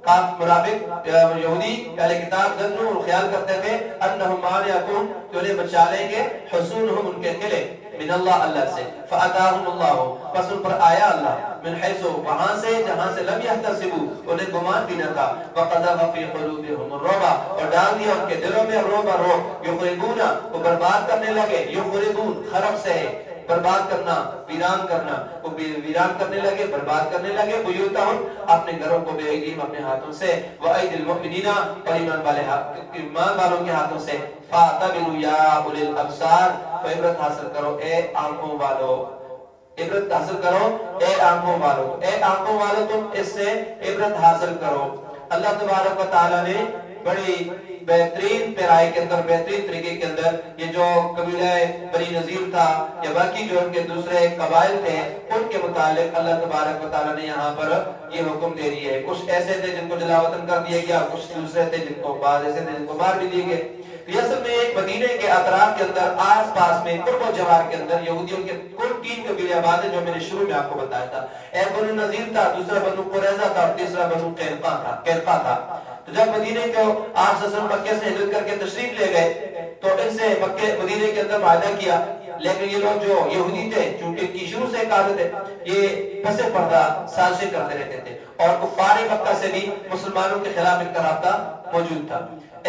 کاف منافق یہودی اہل کتاب ظنوا اور خیال کرتے تھے انہم مانعتم کہ انہیں بچا لیں گے حصونہم ان کے قلعے من اللہ اللہ سے. فاتاہم اللہ پس ان پر آیا اللہ من حیث وہاں سے جہاں سے لم یحتسبوا انہیں گمان بھی نہ تھا. وقذف فی قلوبہم الرعب اور ڈال دیا ان کے دلوں میں رعب یخربون وہ برباد کرنے لگے. یخربون خراب سے برباد کرنا ویران کرنا وہ ویران کرنے لگے برباد کرنے لگے. بیوتہم اپنے گھروں کو بے ایدیہم اپنے ہاتھوں سے وایدی المؤمنین اور ایمان والوں کے ہاتھوں سے. فاعتبروا یا اولی الابصار تو عبرت حاصل کرو اے آنکھوں والو. عبرت حاصل کرو اے آنکھوں والو. اے آنکھوں والو تم اس سے عبرت حاصل کرو. اللہ تبارک و تعالی نے بڑی بہترین پیرائی کے اندر بہترین طریقے کے اندر یہ جو قبیلہ بنی نذیر تھا یا باقی جو ان کے دوسرے قبائل تھے ان کے متعلق اللہ تبارک و تعالی نے یہاں پر یہ حکم دے دیے. کچھ ایسے تھے جن کو جلا وطن کر دیا گیا, کچھ دوسرے تھے جن کو بعض ایسے تھے جن کو مار بھی دیے گئے. یہ اصل میں ایک مدینے کے اطراف کے اندر آس پاس میں قرب و جوار کے اندر یہودیوں کے کل 3 قبیلے آباد ہیں جو میں نے شروع میں آپ کو بتایا تھا. ایک بنو نذیر تھا, دوسرا بنو قریظہ تھا اور تیسرا بنو قینقاع تھا. تو جب مدینے کو آپ صلی اللہ علیہ وسلم مکے سے ہجرت کر کے تشریف لے گئے تو ان سے مکے مدینے کے اندر معاہدہ کیا. لیکن یہ لوگ جو یہودی تھے چونکہ ان کی شروع سے ایک عادت ہے یہ پس پردہ سازشیں کرتے رہتے تھے اور کفار مکہ سے بھی مسلمانوں کے خلاف ان کا رابطہ موجود تھا.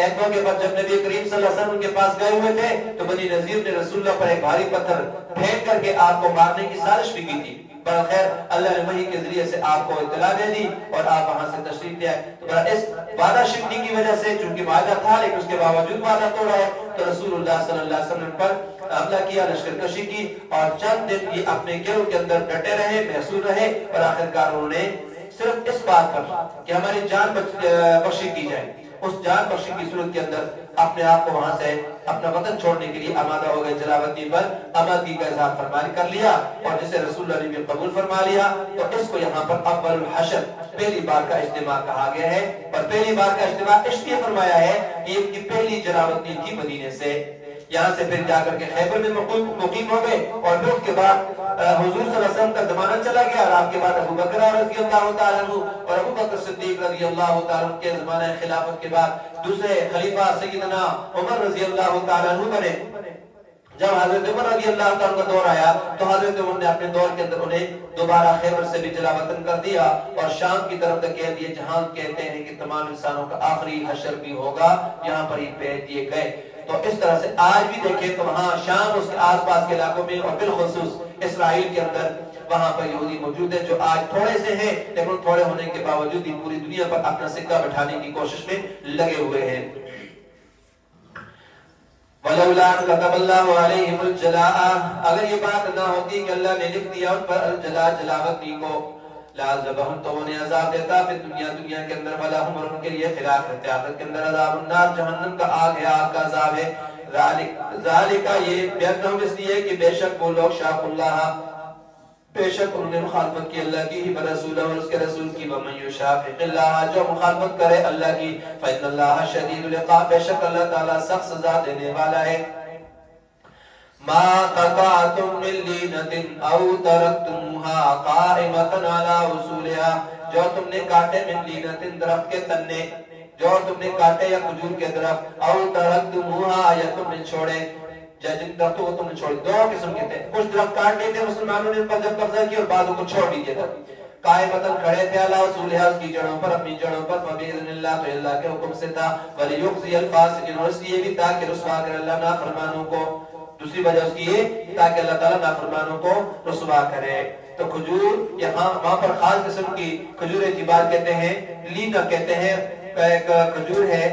ایک موقع پر جب نبی کریم صلی اللہ علیہ وسلم ان کے پاس گئے ہوئے تھے تو بنی نذیر نے رسول اللہ پر ایک بھاری پتھر پھینک کر کے آپ کو مارنے کی سازش بھی کی تھی. بخیر اللہ نے وحی کے ذریعے سے آپ کو اطلاع دے دی اور آپ وہاں سے تشریف لے آئے. تو اس وعدہ شکنی کی وجہ سے چونکہ وعدہ تھا لیکن اس کے باوجود وعدہ توڑا ہے تو رسول اللہ صلی اللہ علیہ وسلم پر حملہ کیا, لشکر کشی کی اور چند دن یہ اپنے گروہ کے اندر ڈٹے رہے, محصور رہے اور آخرکار انہوں نے صرف اس بات پر کہ ہماری جان بخشی کی جائے اس جان بخشی کی صورت کے اندر اپنے آپ کو وہاں سے اپنا وطن چھوڑنے کے لیے آمادہ ہو گئے. جلاوطنی پر آمادگی کا اظہار فرمان کر لیا اور جسے رسول اللہ نے بھی قبول فرما لیا تو اس کو یہاں پر اول الحشر پہلی بار کا اجتماع کہا گیا ہے. اور پہلی بار کا اجتماع اس لیے فرمایا ہے کہ ان کی پہلی جلاوطنی تھی مدینے سے. یہاں سے پھر جا کر کے خیبر میں مقیم ہو گئے اور پھر اس کے بعد حضور صلی اللہ علیہ وسلم کا زمانہ چلا گیا اور آپ کے بعد ابو بکر رضی اللہ تعالیٰ عنہ اور ابو بکر صدیق رضی اللہ تعالیٰ عنہ کے زمانہ خلافت کے بعد دوسرے خلیفہ سیدنا عمر رضی اللہ تعالیٰ عنہ بنے. جب حضرت عمر رضی اللہ تعالیٰ کا دور آیا تو حضرت عمر نے اپنے دور کے اندر انہیں دوبارہ خیبر سے بھی جلا وطن کر دیا اور شام کی طرف دھکیل دیے جہاں کہتے ہیں کہ تمام انسانوں کا آخری حشر بھی ہوگا, یہاں پر ہی بھیج دیے گئے. تو اس طرح سے آج بھی دیکھیں تو وہاں شام اس کے آس پاس کے علاقوں میں اور بالخصوص اسرائیل کے اندر وہاں پر یہودی موجود ہیں جو آج تھوڑے سے ہیں لیکن تھوڑے ہونے کے باوجود بھی پوری دنیا پر اپنا سکہ بٹھانے کی کوشش میں لگے ہوئے ہیں. وَلَوْلَا أَنْ كَتَبَ اللَّهُ عَلَيْهِمُ الْجَلَاءَ اگر یہ بات نہ ہوتی کہ اللہ نے لکھ دیا ان پر الجلاء جلاوطنی کو لَعَذَّبَهُمْ تو انہیں عذاب دیتا پھر دنیا کے اندر وَلَهُمْ اور ان کے لیے خلاف اختیارت کے اندر عذاب النار جہنم کا آگ ہے, آگ کا عذاب ہے. ذَلِكَ یہ بیان ہم اس لیے کہ بے شک وہ لوگ شاق اللہ بے شک انہوں نے مخالفت کی اللہ کی ہی رسول اور اس کے رسول کی. وَمَن يُشَاقِقِ اللَّهَ جو مخالفت کرے اللہ کی فَإِنَّ اللَّهَ شَدِيدُ الْعِقَابِ بے شک اللہ تعالیٰ سخت سزا دینے والا ہے. مَا قَطَعْتُم مِّن لِّينَةٍ أَوْ تَرَكْتُمُوهَا قَائِمَةً عَلَىٰ أُصُولِهَا جو تم نے کاٹے من لِّينَةٍ درخت کے تنے جو تم نے کاٹے یا کھجور کے درخت أَوْ تَرَكْتُمُوهَا یا تم نے چھوڑے جن درختوں کو تم نے چھوڑ. دو قسم کے تھے, کچھ درخت کاٹ لیے تھے مسلمانوں نے ان پر جب قبضہ کیا اور بعضوں کو چھوڑ دیے تھے. قائمتاً کھڑے تھے علی اصولها اس کی جڑوں پر اپنی جڑوں پر فباذن اللہ تو اللہ کے حکم سے تھا. ولیخزی الفاسقین اور اس لیے بھی تاکہ رسوا کرے اللہ نافرمانوں کو. دوسری وجہ اس کی یہ تاکہ اللہ تعالیٰ نافرمانوں کو رسوا کرے. تو کھجور یہاں وہاں پر خاص قسم کی کھجور جبال کہتے ہیں, لینا کہتے ہیں, ایک کھجور ہے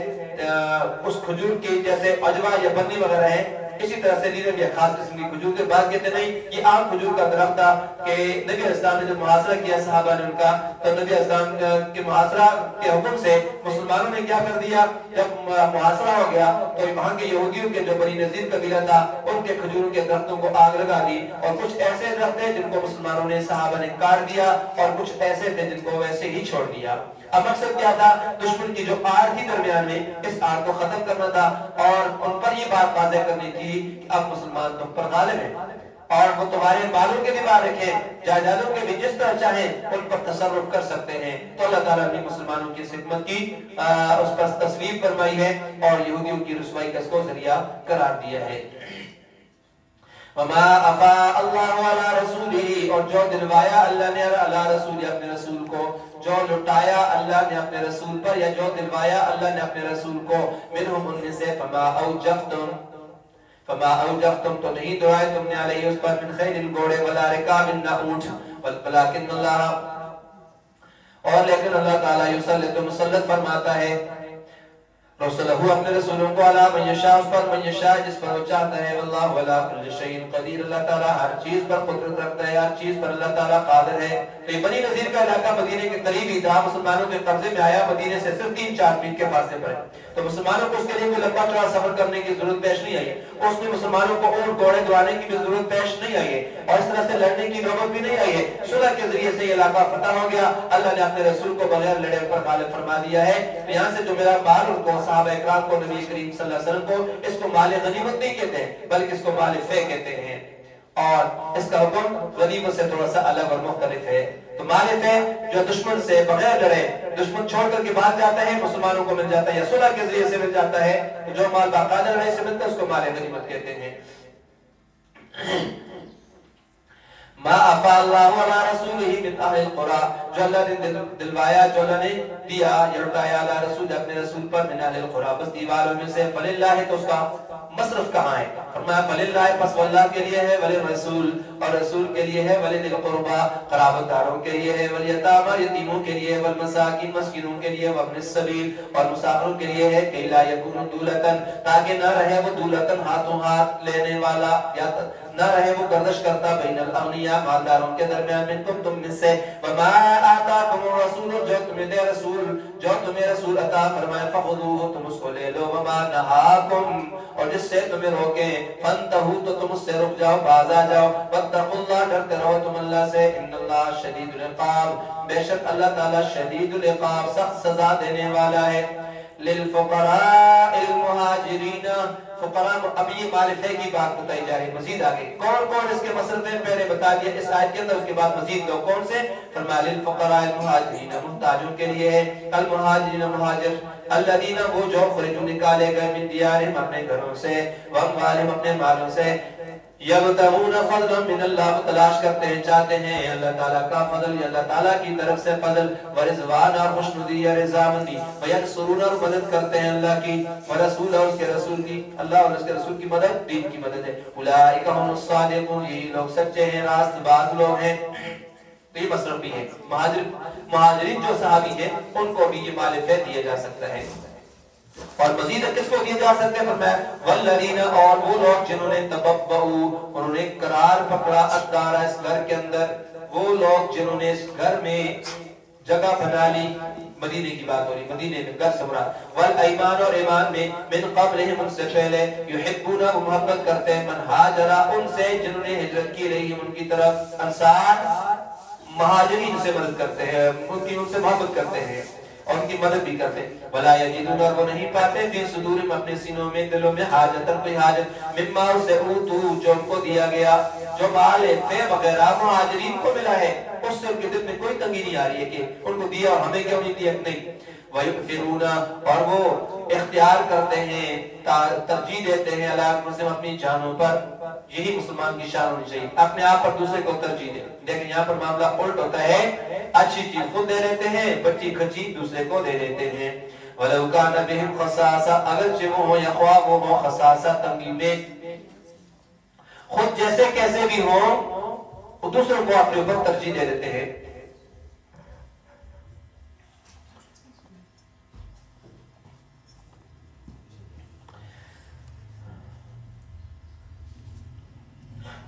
اس کھجور کی جیسے عجوا یا بنی وغیرہ ہے اسی طرح سے لینے میں خاص قسم کی کھجور کے بعد کہتے نہیں یہ عام کھجور کا درخت تھا کہ نبی اسلام نے جب محاصرہ کیا صحابہ نے ان کا تو نبی اسلام کے محاصرہ کے حکم سے مسلمانوں نے کیا کر دیا جب محاصرہ ہو گیا تو وہاں کے یہودیوں کے جو بنی نذیر قبیلہ تھا ان کے کھجوروں کے درختوں کو آگ لگا دی اور کچھ ایسے درخت تھے جن کو مسلمانوں نے صحابہ نے کاٹ دیا اور کچھ ایسے تھے جن کو ویسے ہی چھوڑ دیا اب مقصد کیا تھا دشمن کی جو آڑ تھی درمیان میں اس آڑ کو ختم کرنا تھا اور ان پر یہ بات واضح کرنی تھی کہ اب مسلمان تم پر غالب ہیں اور وہ تمہارے بالوں کے بھی مالک ہیں جائیدادوں کے بھی جس طرح چاہیں ان پر تصرف کر سکتے ہیں تو اللہ تعالیٰ نے مسلمانوں کی حکمت کی اس پر تصویر فرمائی ہے اور یہودیوں کی رسوائی کا اس کو ذریعہ قرار دیا ہے وما افاء اللہ علی رسولہ اور جو دلوایا اللہ نے علی رسول اپنے رسول کو جو لٹایا اللہ نے اپنے رسول پر یا جو دلوایا اللہ نے اپنے رسول کو منہم ان میں سے فما اوجفتم تو نہیں دوائے تم نے علیہ اس پر من خیل گھوڑے ولا رکاب نہ اونٹ ولکن اللہ اور لیکن اللہ تعالیٰ یسلط مسلط فرماتا ہے رسولہ اپنے رسولوں کو علی من یشاء اس پر من یشاء جس پر وہ چاہتا ہے واللہ علی کل شیء قدیر اللہ تعالیٰ ہر چیز پر قدرت رکھتا ہے ہر چیز پر اللہ تعالیٰ قادر ہے تو یہ بنی نذیر کا علاقہ مدینے کے قریب ہی تھا مسلمانوں کے قبضے میں آیا مدینے سے صرف 3-4 میل کے فاصلے پر تو مسلمانوں کو اس کے لیے کوئی لمبا چوڑا سفر کرنے کی ضرورت پیش نہیں آئی ہے اس میں مسلمانوں کو اونٹ گھوڑے دوڑانے کی بھی ضرورت پیش نہیں آئی ہے اور اس طرح سے لڑنے کی نوبت بھی نہیں آئی ہے صلح کے ذریعے سے یہ علاقہ فتح ہو گیا اللہ نے اپنے رسول کو بغیر لڑے پر غالب فرما دیا ہے یہاں سے جو میرا مال ان کو صحابہ اکرام کو نبی کریم صلی اللہ علیہ وسلم کو اس کو مال غنیمت نہیں کہتے ہیں بلکہ اس کو مال فے کہتے ہیں اور اس کا حکم غنیمت سے تھوڑا سا الگ اور مختلف ہے تو مال فے جو دشمن سے بغیر لڑے دشمن چھوڑ کر کے بعد جاتا ہے مسلمانوں کو مل جاتا ہے یا صلح کے ذریعے سے مل جاتا ہے تو جو مال باقاعدہ لڑائی سے ملتا ہے اس کو مال غنیمت کہتے ہیں ما افا اللہ علی رسولہ من اہل القرى جو اللہ نے دلوایا جو اللہ نے دیا یا لٹایا علی رسول اپنے رسول پر من اہل القرى بس دیواروں میں سے فللہ تو اس کا مصرف کہاں ہے فرمایا فللہ پس واللہ کے لیے ہے وللرسول اور رسول کے لیے ہے ولذی القربى قرابت داروں کے لیے ہے والیتامى یتیموں کے لیے والمساکین مسکینوں کے لیے وابن السبیل اور مسافروں کے لیے ہے کہ لا یکون دولتن تاکہ نہ رہے وہ دولتن ہاتھوں ہاتھ لینے والا یا نہ رہے وہ گردش کرتا بین الاغنیاء مالداروں کے درمیان منکم تم میں سے وما آتاکم الرسول جو تمہیں رسول عطا فرمائے فخذوه تم اس کو لے لو وما نہاکم اور جس سے تمہیں روکے فانتہو تو تم اس سے رک جاؤ باز آ جاؤ واتقوا اللہ ڈرتے رہو تم اللہ سے ان اللہ شدید العقاب بے شک اللہ تعالی شدید العقاب سخت سزا دینے والا ہے للفقراء المہاجرین فقراء اب یہ مالفے کی بات بتائی جا رہی ہے مزید آگے کون کون اس کے مصرف ہیں پہلے بتا دیا اس آیت کے اندر اس کے بعد مزید لوگ کون سے فرمایا للفقراء المہاجرین محتاجوں کے لیے ہے المہاجرین مہاجر الذین وہ جو خرجوا نکالے گئے من دیارہم اپنے گھروں سے واموالہم اپنے مالوں سے یبتغون فضلا من اللہ تلاش کرتے ہیں چاہتے ہیں اللہ تعالیٰ کا فضل یا اللہ تعالیٰ کی طرف سے فضل ورضوان اور خوشنودی یا رضامندی وینصرون اور مدد کرتے ہیں اللہ کی ورسول اور اس کے رسول کی اللہ اور اس کے رسول کی مدد دین کی مدد ہے اولئک هم الصادقون یہی لوگ سچے ہیں راست باز لوگ ہیں تو یہ مصرف بھی ہے مہاجرین جو صحابی ہیں ان کو بھی یہ مال فے دیا جا سکتا ہے اور مزید کس کو دیا جا سکتے ہیں فرمایا والذین اور وہ لوگ جنہوں نے تبوؤ انہوں نے قرار پکڑا الدار اس گھر کے اندر وہ لوگ جنہوں نے اس گھر میں جگہ بنا لی مدینے کی بات ہو رہی مدینے میں گھر سے مراد والایمان اور ایمان میں من قبلہم ان سے پہلے یحبون وہ محبت کرتے ہیں من ہاجرا ان سے جنہوں نے ہجرت کی رہی ان کی طرف انصار مہاجرین سے مدد کرتے ہیں ان سے محبت کرتے ہیں اور ان کی مدد بھی کرتے ولا یجدون اور وہ نہیں پاتے فی صدورہم اپنے سینوں میں دلوں میں حاجتن کوئی حاجت مما سے اوتو جو ان کو دیا گیا جو مال فے وغیرہ مہاجرین کو ملا ہے اس سے ان کے دل میں کوئی تنگی نہیں آ رہی ہے کہ ان کو دیا اور ہمیں کیوں نہیں دیا نہیں وَيُؤْثِرُونَ اور وہ اختیار کرتے ہیں ترجیح دیتے ہیں علی انفسہم اپنی جانوں پر یہی مسلمان کی شان ہونی چاہیے اپنے آپ پر دوسرے کو ترجیح دے لیکن یہاں پر معاملہ الٹ ہوتا ہے اچھی چیز خود دے لیتے ہیں بچی کھچی دوسرے کو دے دیتے ہیں وَلَوْ كَانَ بِهِمْ خَصَاصَةٌ اگرچہ وہ ہوں یا خواہ وہ ہوں خصاصہ تنگی میں خود جیسے کیسے بھی ہوں وہ دوسروں کو اپنے اوپر ترجیح دے دیتے ہیں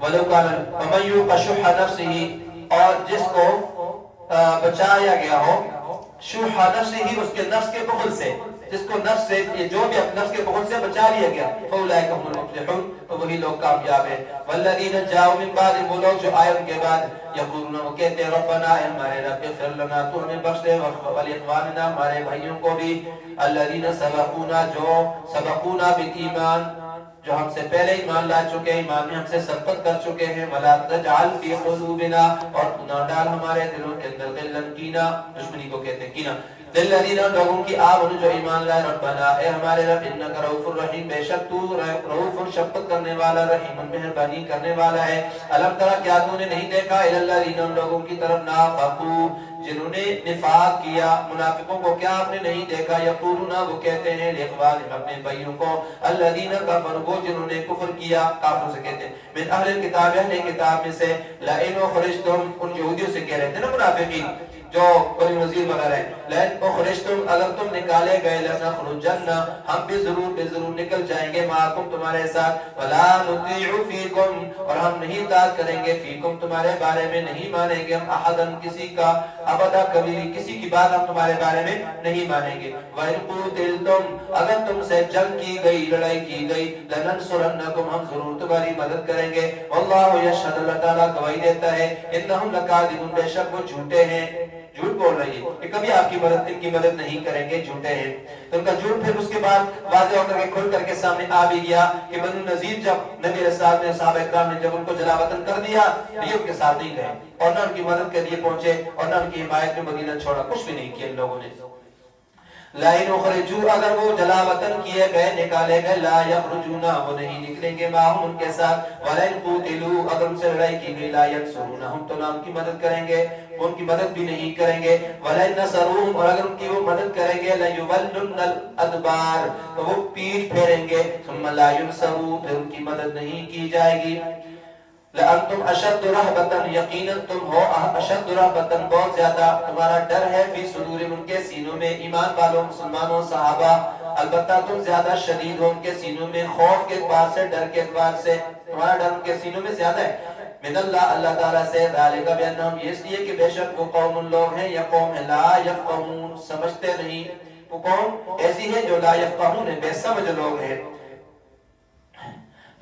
وَلَوْ كَانَ وَمَنْ يُوقَ شُحَّ نَفْسِهِ، اور جس کو بچایا گیا ہو شح نفسه، اس کے نفس کے بخل سے، جس کو نفس سے جو بھی اپنے نفس کے بخل سے بچا لیا گیا، فَأُولَٰئِكَ هُمُ الْمُفْلِحُونَ، تو وہی لوگ کامیاب ہیں۔ وَالَّذِينَ جَاءُوا مِن بَعْدِ، وہ لوگ جو آئے ان کے بعد، یقولون، وہ کہتے ہیں ربنا، اے ہمارے رب، اغفر لنا، تو ہمیں بخش دے، وَلِإِخْوَانِنَا، ہمارے بھائیوں کو بھی، الَّذِينَ سَبَقُونَا، جو سبقونا بالایمان، جو ہم سے پہلے ایمان لا چکے، ایمان میں ہم سے سبقت کر چکے ہیں، وَلَا تَجْعَلْ فِي قُلُوبِنَا، اور نہ ڈال ہمارے دلوں کے اندر غلًا، کینہ، دشمنی کو کہتے ہیں کینہ، للذین، لوگوں کی آمنوا، جو ایمان لائے، ربنا، اے ہمارے رب، انک رؤوف الرحیم، بے شک تو رؤوف، شفقت کرنے والا، رحیم، مہربانی کرنے والا ہے۔ الم تری، کیا تو نے نہیں دیکھا، الی الذین، ان لوگوں کی طرف، نافقوا، جنہوں نے نفاق کیا، منافقوں کو کیا آپ نے نہیں دیکھا، یقولون، وہ کہتے ہیں، لاخوانہم، اپنے بھائیوں کو، الذین کفروا، وہ جنہوں نے کفر کیا، کافروں سے کہتے ہیں، من اہل الکتاب، اہل کتاب میں سے، لئن اخرجتم، ان یہودیوں سے کہہ رہے تھے نا منافقین جو بنی نذیر وغیرہ ہیں، لئن اخرجتم، اگر تم نکالے گئے، لنخرجن، ہم بھی ضرور نکل جائیں گے، معکم، تمہارے ساتھ، ولا نطیع فیکم، اور ہم نہیں اطاعت کریں گے، فیکم، تمہارے بارے میں نہیں مانیں گے ہم، احدا، کسی کا، ابدا، کبھی بھی کسی کی بات ہم تمہارے بارے میں نہیں مانیں گے، وَإِن قُوتِلْتُمْ، اگر تم سے جنگ کی گئی، لڑائی کی گئی، لَنَنْصُرَنَّكُمْ، ہم ضرور تمہاری مدد کریں گے، وَاللَّهُ يَشْهَدُ، اللہ تعالیٰ گواہی دیتا ہے، إِنَّهُمْ لَكَاذِبُونَ، بے شک وہ جھوٹے ہیں، جھوٹ بول رہی ہے کہ کبھی آپ کی مدد، ان کی مدد نہیں کریں گے، جھوٹے ہیں۔ تو ان کا جھوٹ پھر اس کے بعد واضح ہو کر کے کھل کر کے سامنے آ بھی گیا کہ بنو نذیر جب نبی علیہ السلام نے، صحابہ اکرام نے جب ان کو جلا وطن کر دیا، یہ ان کے ساتھ نہیں گئے اور نہ ان کی مدد کے لیے پہنچے اور نہ ان کی حمایت میں مدینہ چھوڑا، کچھ بھی نہیں کیا ان لوگوں نے۔ لَإِنْ اُخْرِجُوا، اگر وہ جلا وطن کیے گئے، نکالے گئے، لا يخرجون، وہ نہیں نکلیں گے، معهم، ان کے ساتھ، وَلَئِنْ قُوتِلُوا، اگر ان سے لڑائی کی گئی، لا ينصرونهم، تو نہ ان کی مدد کریں گے، وہ ان کی مدد بھی نہیں کریں گے، وَلَئِنْ نَصَرُوهُمْ، اور اگر ان کی وہ مدد کریں گے، لَيُوَلُّنَّ الْأَدْبَارَ، تو وہ پیٹھ پھیریں گے، ثُمَّ لَا يُنصَرُونَ، پھر ان کی مدد نہیں کی جائے گی۔ لَأَنْتُمْ أَشَدُّ رَهْبَةً، یقیناً تم ہو اشد رہبتاً، بہت زیادہ تمہارا ڈر ہے، فی صدورہم، ان کے سینوں میں، ایمان والوں، مسلمانوں، صحابہ، البتہ تم زیادہ شدید ہو ان کے سینوں میں، خوف کے اعتبار سے، ڈر کے اعتبار سے، تمہارا ڈر ان کے سینوں میں زیادہ ہے، من اللہ، اللہ تعالیٰ سے، ذالک بأنہم، یہ اس لیے کہ بے شک وہ قوم لوگ ہیں، یا قوم ہے، لا یفقہون، سمجھتے نہیں، وہ قوم ایسی ہے جو لا یفقہون ہے، بے سمجھ لوگ ہیں۔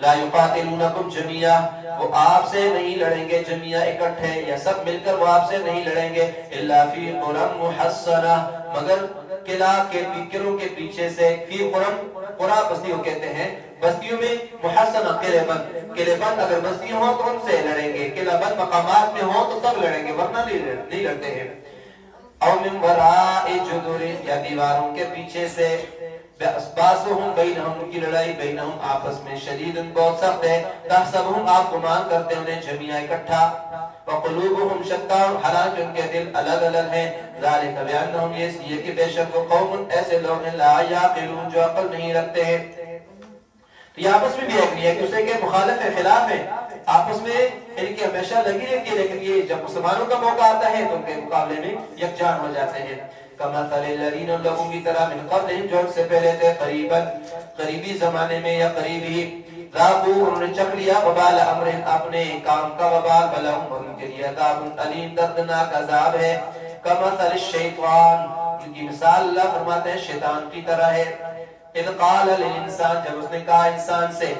لا یقاتلونکم جمیعا، وہ آپ سے نہیں لڑیں گے جمیعا، اکٹھے یا سب مل کر وہ آپ سے نہیں لڑیں گے، الا فی قرى محصنہ، مگر قلعہ کے قلعوں کے پیچھے سے، فی قرى، قرى بستیوں کہتے ہیں، بستیوں میں، محصنہ قلعہ بند، قلعہ بند اگر بستیوں ہوں تو ان سے لڑیں گے، قلعہ بند مقامات میں ہوں تو تب لڑیں گے، ورنہ نہیں لڑتے ہیں۔ او من وراء جدر، یا دیواروں کے پیچھے سے، باسہم بینہم، کی لڑائی بینہم آپس میں، شدید بہت سخت ہے، تحسبہم، آپ گمان کرتے انہیں جميعا اکٹھا، وقلوبہم شتیٰ، حالانکہ ان کے دل الگ الگ ہیں، ذالک بأنہم، یہ اس لیے کہ بے شک وہ قوم ایسے لوگ ہیں، لا یعقلون، جو عقل نہیں رکھتے ہیں۔ تو یہ آپس میں بھی ایک نہیں ہے، دوسرے کے مخالف ہے، خلاف ہے، آپس میں ان کی ہمیشہ لگی رہتی ہے، لیکن یہ جب مسلمانوں کا موقع آتا ہے تو ان کے مقابلے میں یکجان ہو جاتے ہیں۔ کمثل الذین، لوگوں کی طرح، من قبلہم، جو ان سے پہلے تھے، قریبی زمانے میں یا قریبی، ذاقوا، انہوں نے چکھ لیا، وبال امرہم، اپنے کام کا وبال، ولہم، ان کے لیے عذاب علیم، دردناک عذاب ہے۔ کمثل الشیطان، ان کی مثال اللہ فرماتے ہیں شیطان کی طرح ہے، اذ قال للانسان، جب اس نے کہا انسان سے،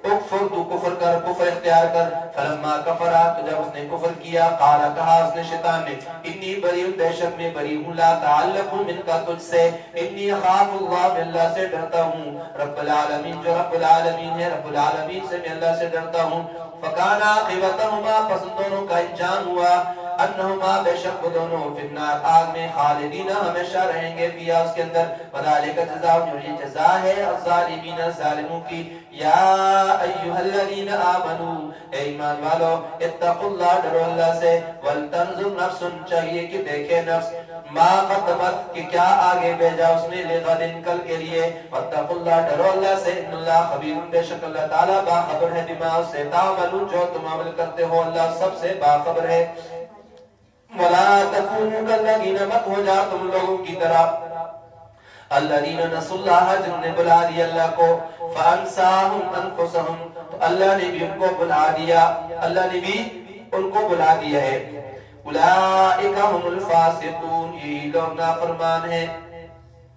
اکفر، تو کفر کر، کفر اختیار کر، فلما کفر، تو جب اس نے کفر کیا، قال، کہا اس نے شیطان نے، انی بری، بے شک میں بری ہوں، لا تعلق من کا تجھ سے، انی خاف اللہ، میں اللہ سے ڈرتا ہوں، رب العالمین، جو رب العالمین ہے، رب العالمین سے میں اللہ سے ڈرتا ہوں۔ فکان عاقبتہما، پس دونوں کا انجام ہوا، انہما، بے شک وہ دونوں، فی النار، آگ میں، خالدین، ہمیشہ رہیں گے، فیہا، اس کے اندر، وذالک جزاء، یہ جزا ہے الظالمین، ظالموں کی۔ یا ایھا الذین آمنوا، اے ایمان والو، اتقوا اللہ، ڈرو اللہ سے، ولتنظر نفس، چاہیے کہ دیکھے نفس، ما قدمت، کہ کیا آگے بھیجا اس نے، لغد، کل کے لیے، واتقوا اللہ، ڈرو اللہ سے، ان اللہ خبیر، بے شک اللہ تعالیٰ باخبر ہے، بما، اس سے، تعملون، جو تم عمل کرتے ہو، اللہ سب سے باخبر ہے۔ وَلَا تَكُونُوا كَالَّذِينَ، مت ہو جا تم لوگوں کی طرح، الذین نسوا اللہ جنہوں نے بلا دیا اللہ کو فانساہم انفسہم تو اللہ نے بھی ان کو بلا دیا اللہ نے بھی ان کو بلا دیا ہے اولئک هم الفاسقون یہی لوگ نافرمان ہیں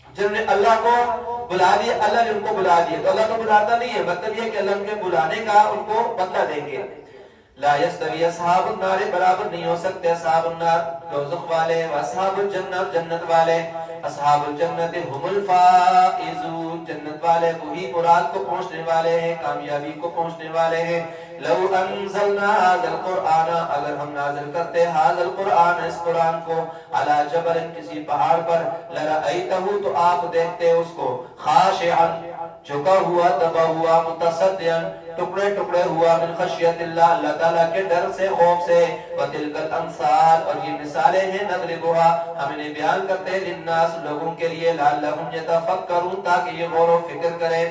جنہوں نے اللہ کو بلا دیا اللہ نے ان کو بلا دیا تو اللہ کو بلاتا نہیں ہے مطلب یہ کہ اللہ ان کے بلانے کا ان کو بدلہ دیں گے لا یستوی اصحاب النار برابر نہیں ہو سکتے اصحاب النار دوزخ والے و اصحاب الجنت جنت والے اصحاب الجنت هم الفائزون جنت والے وہی مراد کو پہنچنے والے ہیں کامیابی کو پہنچنے والے ہیں لو انزلنا هذا القرآن اگر ہم نازل کرتے هذا القرآن اس قرآن کو على جبل کسی پہاڑ پر لرأیتہ تو آپ دیکھتے اس کو خاشعا جھکا ہوا دبا ہوا متصدعا ٹکڑے ٹکڑے ہوا من خشیت اللہ اللہ تعالیٰ کے ڈر سے خوف سے وَتِلْكَ الْأَمْثَالِ اور یہ مثالیں ہیں نَضْرِبُهَا ہم انہیں بیان کرتے ہیں لِلنَّاسِ لوگوں کے لیے لَعَلَّهُمْ يَتَفَكَّرُونَ تاکہ یہ غور و فکر کرے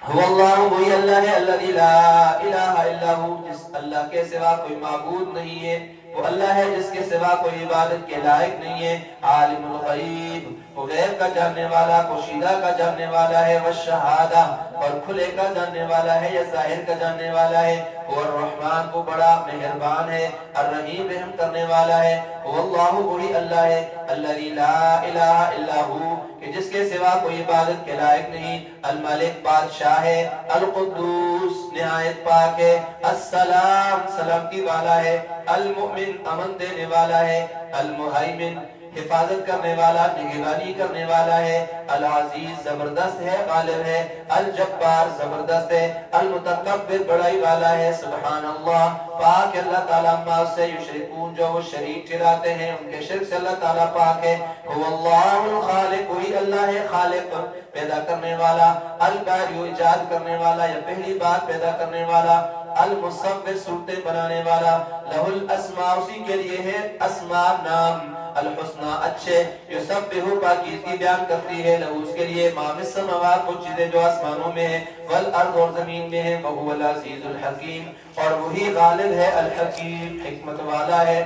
هو اللہ وہی اللہ ہے الذی لا الہ الا ہو جس اللہ کے سوا کوئی معبود نہیں ہے وہ اللہ ہے جس کے سوا کوئی عبادت کے لائق نہیں ہے عالم الغیب وہ غیب کا جاننے والا پوشیدہ کا جاننے والا ہے والشہادہ اور کھلے کا جاننے والا ہے یا ظاہر کا جاننے والا ہے وہ الرحمن وہ بڑا مہربان ہے الرحیم رحم کرنے والا ہے وہ اللہ وہی اللہ ہے الذی لا الہ الا ہو کہ جس کے سوا کوئی عبادت کے لائق نہیں الملک بادشاہ ہے القدوس نہایت پاک ہے السلام سلامتی والا ہے المؤمن امن دینے والا ہے المہیمن حفاظت کرنے والا نگہبانی کرنے والا ہے العزیز زبردست ہے غالب ہے الجبار زبردست ہے المتکبر بڑائی والا ہے سبحان اللہ پاک اللہ تعالیٰ ما سے یشرکون جو وہ شریک ٹھہراتے ہیں ان کے شرک سے اللہ تعالیٰ پاک ہے هو اللہ الخالق وہی اللہ ہے خالق پیدا کرنے والا الباری ایجاد کرنے والا یا پہلی بار پیدا کرنے والا المصور صورتیں بنانے والا لہ الاسماء اسی کے لیے ہے اسماء نام الحسنى اچھے یسبح پاکیزگی بیان کرتی ہے لہو اس کے لیے ما فی السماوات وہ چیزیں جو آسمانوں میں ہیں والارض اور زمین میں ہیں وہو العزیز الحکیم اور وہی غالب ہے الحکیم حکمت والا ہے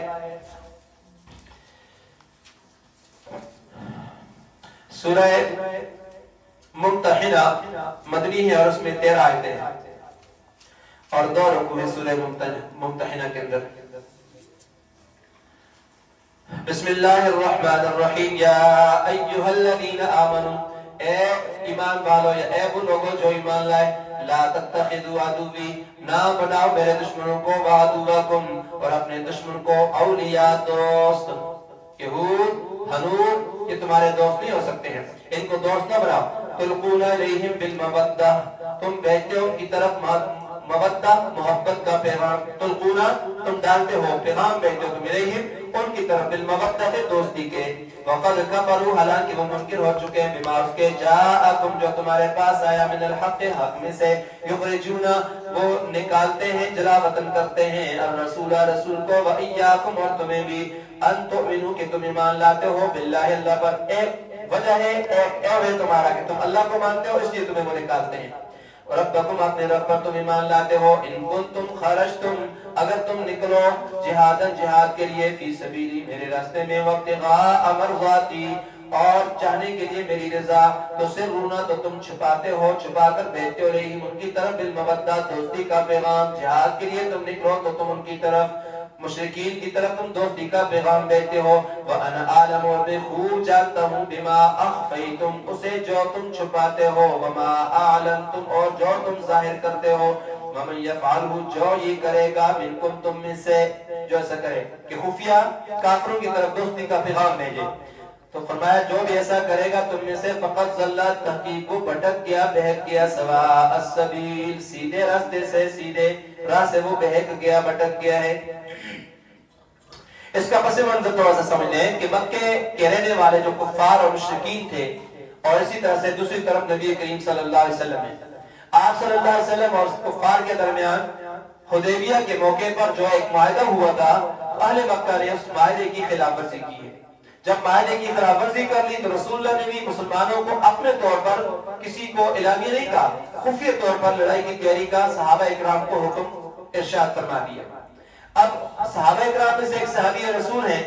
سورہ ممتحنہ مدنی ہے اور اس میں 13 آیتیں ہیں اور 2 رکوع ہے سورہ ممتحنہ کے اندر بسم اللہ الرحمن الرحیم یا ایہا الذین آمنوا اے ایمان والو یا اے وہ لوگوں جو ایمان لائے لا تتخذوا عدوی نہ بناؤ میرے دشمنوں کو وعدوکم اور اپنے دشمن کو اولیاء دوست یہود حنود یہ تمہارے دوست نہیں ہو سکتے ہیں ان کو دوست نہ بناؤ تلقون علیہم بالمودہ تم بھیجتے ہو ان کی طرف مودہ محبت کا پیغام تلقونا تم ڈالتے ہو پیغام بھیجتے ہو تم علیہم ان کی طرف بالمودہ دوستی کے وقد کفروا حالانکہ وہ منکر ہو چکے ہیں بما اس کے جاءکم جو تمہارے پاس آیا من الحق حق میں سے یخرجون وہ نکالتے ہیں جلا وطن کرتے ہیں الرسول رسول کو وإیاکم اور تمہیں بھی ان تؤمنوا کہ تم ایمان لاتے ہو باللہ اللہ پر ایک وجہ ہے ایک ہے تمہارا کہ تم اللہ کو مانتے ہو اس لیے تمہیں وہ نکالتے ہیں ربکم اپنے رب پر تم ایمان لاتے ہو ان کنتم خرجتم اگر تم نکلو جہاد کے لیے فی سبیلی میرے راستے میں وابتغاء مرضاتی اور چاہنے کے لیے میری رضا تو سررونا تو تم چھپاتے ہو چھپا کر بھیجتے ہو رہی ان کی طرف بالمودہ دوستی کا پیغام جہاد کے لیے تم نکلو تو تم ان کی طرف مشرکین کی طرف تم دوستی کا پیغام دیتے ہو وَأَنَا أَعْلَمُ وَمَا خوب جانتا ہوں بِمَا أَخْفَيْتُمْ اسے جو تم چھپاتے ہو وَمَا أَعْلَنْتُمْ اور جو تم ظاہر کرتے ہو وَمَنْ يَفْعَلْهُ جو یہ کرے گا مِنْكُمْ تم میں سے جو ایسا کرے کہ خفیہ کافروں کی طرف دوستی کا پیغام بھیجے تو فرمایا جو بھی ایسا کرے گا تم میں سے فقط ضلع تحقیق کو بھٹک گیا بہک گیا سواء السبیل سیدھے راستے سے سیدھے راہ سے وہ بہک گیا بھٹک گیا ہے اس کا پس منظر تھوڑا سا سمجھ لیں کہ مکے کے رہنے والے جو کفار اور مشرکین تھے اور اسی طرح سے دوسری طرف نبی کریم صلی اللہ علیہ وسلم ہے آپ صلی اللہ علیہ وسلم اور کفار کے درمیان حدیبیہ کے موقع پر جو ایک معاہدہ ہوا تھا اہل مکہ نے اس معاہدے کی خلاف ورزی کی ہے جب معاہدے کی خلاف ورزی کر لی تو رسول اللہ نے بھی مسلمانوں کو اپنے طور پر کسی کو اعلامیہ نہیں کہا خفیہ طور پر لڑائی کی تیاری کا صحابہ اکرام کو حکم ارشاد فرما دیا اب صحابہ اکرام میں سے ایک صحابی رسول ہیں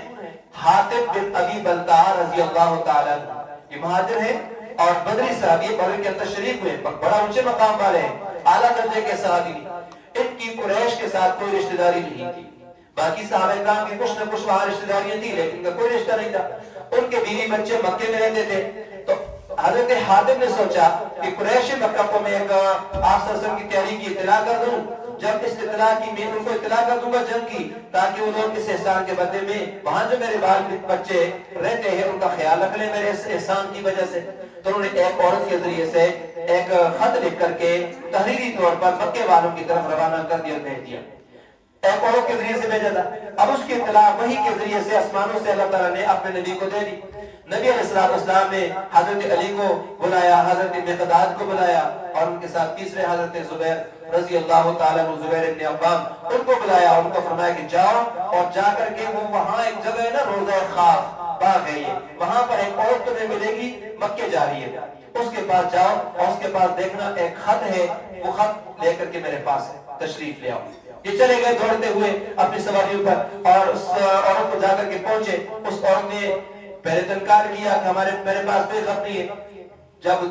حاتب بن ابی بلتع رضی اللہ تعالیٰ عنہ، یہ مہاجر ہیں اور بدری صحابی، بدر کے اندر شریک ہوئے، بڑا اونچے مقام والے ہیں، اعلیٰ درجے کے صحابی۔ ان کی قریش کے ساتھ کوئی رشتہ داری نہیں تھی، باقی صحابہ کرام کی کچھ نہ کچھ وہاں رشتہ داریاں تھی لیکن ان کا کوئی رشتہ نہیں تھا۔ ان کے بیوی بچے مکے میں رہتے تھے، تو حضرت حاتم نے سوچا کہ قریش مکہ کو میں ایک آپ صلی اللہ علیہ وسلم کی تحریک کی اطلاع کر دوں، جب اس اطلاع کی میں ان کو اطلاع کر دوں گا جنگ کی، تاکہ وہ لوگ اس احسان کے بدلے میں وہاں جو میرے بال بچے رہتے ہیں ان کا خیال رکھ لیں میرے اس احسان کی وجہ سے۔ تو انہوں نے ایک عورت کے ذریعے سے ایک خط لکھ کر کے تحریری طور پر مکے والوں کی طرف روانہ کر دیا، بھیج دیا، ایک عورت کے ذریعے سے بھیجا تھا۔ اب اس کی اطلاع وحی کے ذریعے سے آسمانوں سے اللہ تعالیٰ نے اپنے نبی کو دے دی۔ نبی علیہ السلام نے حضرت علی کو بلایا، حضرت مقداد کو بلایا اور ان کے ساتھ تیسرے حضرت زبیر رضی اللہ تعالیٰ عنہ، زبیر ابن عوام، ان کو بلایا اور ان کو فرمایا کہ جاؤ اور جا کر کے وہ وہاں ایک جگہ ہے نا، روضہ خاف باغ ہے یہ، وہاں پر ایک عورت تمہیں ملے گی، مکے جا رہی ہے، اس کے پاس جاؤ اور اس کے پاس دیکھنا ایک خط ہے، وہ خط لے کر کے میرے پاس ہے، تشریف لے آؤ۔ یہ چلے گئے دوڑتے ہوئے اپنی سواریوں پر اور اس عورت کو جا کر کے پہنچے۔ اس عورت نے پہلے تو انکار کیا کہ میرے پاس کوئی خط نہیں ہے، جب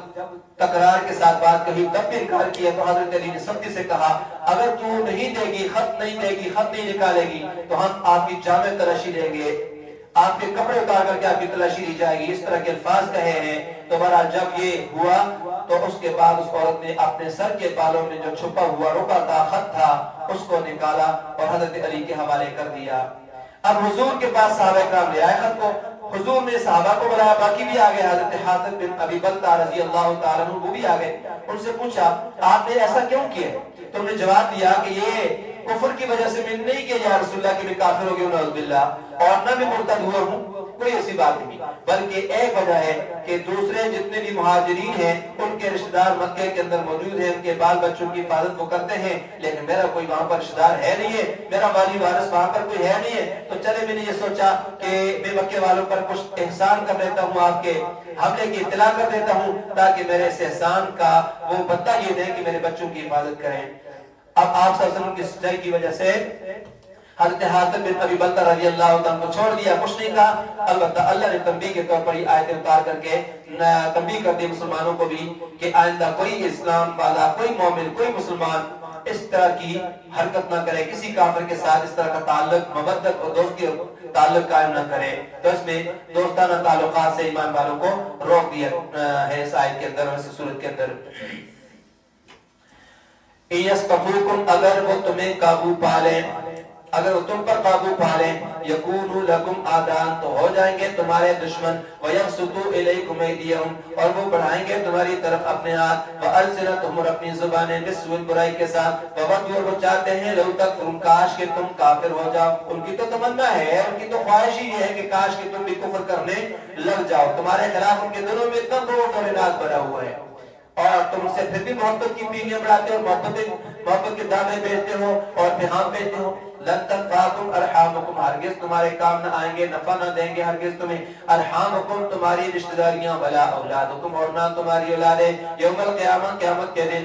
تکرار کے ساتھ بات کہی تب بھی انکار کیا، تو حضرت علی نے سختی سے کہا اگر تو نہیں دے گی، خط نہیں دے گی، خط نہیں نکالے گی تو ہم آپ کی جامع تلاشی لیں گے، آپ کے کپڑے اتار کر کے آپ کی تلاشی لی جائے گی، اس طرح کے الفاظ کہے ہیں۔ تو بہرحال جب یہ ہوا تو اس کے بعد اس عورت نے اپنے سر کے بالوں میں جو چھپا ہوا رکا تھا خط تھا اس کو نکالا اور حضرت علی کے حوالے کر دیا۔ اب حضور کے پاس صحابہ کرام لے آئے خط کو، حضور نے صحابہ کو بلایا، باقی بھی آ گئے، حضرت حاتب بن ابی بلتع رضی اللہ تعالیٰ عنہ وہ بھی آ گئے۔ ان سے پوچھا آپ نے ایسا کیوں کیا؟ تو انہوں نے جواب دیا کہ یہ کفر کی وجہ سے میں نہیں کیا یا رسول اللہ کے بھی کافر ہو گئے نعوذ باللہ، اور نہ میں مرتد ہوا ہوں، کوئی ایسی بات نہیں، بلکہ ایک وجہ ہے کہ دوسرے جتنے بھی مہاجرین ہیں ان کے رشتہ دار مکے کے اندر موجود ہیں، ان کے بال بچوں کی حفاظت وہ کرتے ہیں، لیکن میرا کوئی وہاں پر رشتہ دار ہے نہیں ہے، میرا والی وارث وہاں پر کوئی ہے نہیں ہے، تو چلے میں نے یہ سوچا کہ میں مکے والوں پر کچھ احسان کر دیتا ہوں، آپ کے حملے کی اطلاع کر دیتا ہوں تاکہ میرے اس احسان کا وہ بدلہ یہ دیں کہ میرے بچوں کی حفاظت کریں۔ اب آپ صلی اللہ علیہ وسلم کی سچائی کی وجہ سے حضرت حاتب بن ابی بلتع رضی اللہ عنہ کو چھوڑ دیا، کچھ نہیں کہا، البتہ اللہ نے تنبیہ کے طور پر یہ آیتیں اتار کر کے تنبیہ کر دی مسلمانوں کو بھی کہ آئندہ کوئی اسلام والا، کوئی مومن، کوئی مسلمان اس طرح کی حرکت نہ کرے، کسی کافر کے ساتھ اس طرح کا تعلق، مودت اور دوستی تعلق قائم نہ کرے۔ تو اس میں دوستانہ تعلقات سے ایمان والوں کو روک دیا ہے اس آیت کے اندر، اس صورت کے اندر۔ یَسْتَطِیعُکُمْ اگر وہ تمہیں قابو پا لیں، اگر وہ تم پر قابو پا لیں، یَکُونُوا لَکُمْ آدان تو ہو جائیں گے تمہارے دشمن، وَيَبْسُطُوا إِلَيْكُمْ أَيْدِيَهُمْ اور وہ بڑھائیں گے تمہاری طرف اپنے ہاتھ، وَأَلْسِنَتُهُمْ اور اپنی زبانیں بِالسُّوءِ برائی کے ساتھ، وَوَدُّوا وہ چاہتے ہیں لَوْ تَکْفُرُونَ کاش کہ تم کافر ہو جاؤ، ان کی تو تمنا ہے، ان کی تو خواہش ہی ہے کہ کاش کہ تم بھی کفر کرنے لگ جاؤ، تمہارے خلاف ان کے دلوں میں اتنا بغض اور اناد بھرا ہوا ہے اور تم سے پھر بھی محبت کی پیلیاں بڑھاتے ہو، محبت کے دعوے بیچتے ہو اور پیغام بیچتے ہو۔ لن تنفعکم ارحامکم ہرگز تمہارے کام نہ آئیں گے، نفع نہ دیں گے ہرگز تمہیں، ارحامکم تمہاری رشتہ داریاں، ولا اولادکم اور نہ تمہاری اولادیں، یوم القیامہ قیامت کے دن،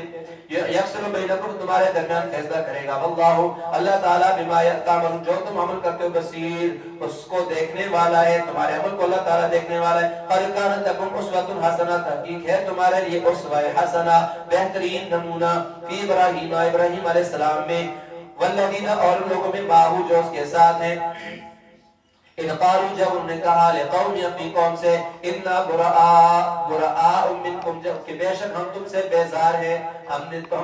یفصل بینکم تمہارے درمیان فیصلہ کرے گا، واللہ اللہ تعالیٰ بما تعملون جو تم عمل کرتے ہو بصیر اس کو دیکھنے والا ہے، تمہارے عمل کو اللہ تعالیٰ دیکھنے والا ہے۔ قد کانت لکم اسوۃ حسنہ تحقیق ہے تمہارے لیے اسوہ حسنہ بہترین نمونہ فی ابراہیم ابراہیم علیہ السلام میں، والذین اور لوگوں میں معه جو اس کے ساتھ ہیں، ان قالوا جب انہوں نے کہا لقوم اپنی قوم سے انا براء منکم جب کہ بے شک ہم تم سے بیزار ہیں، ہم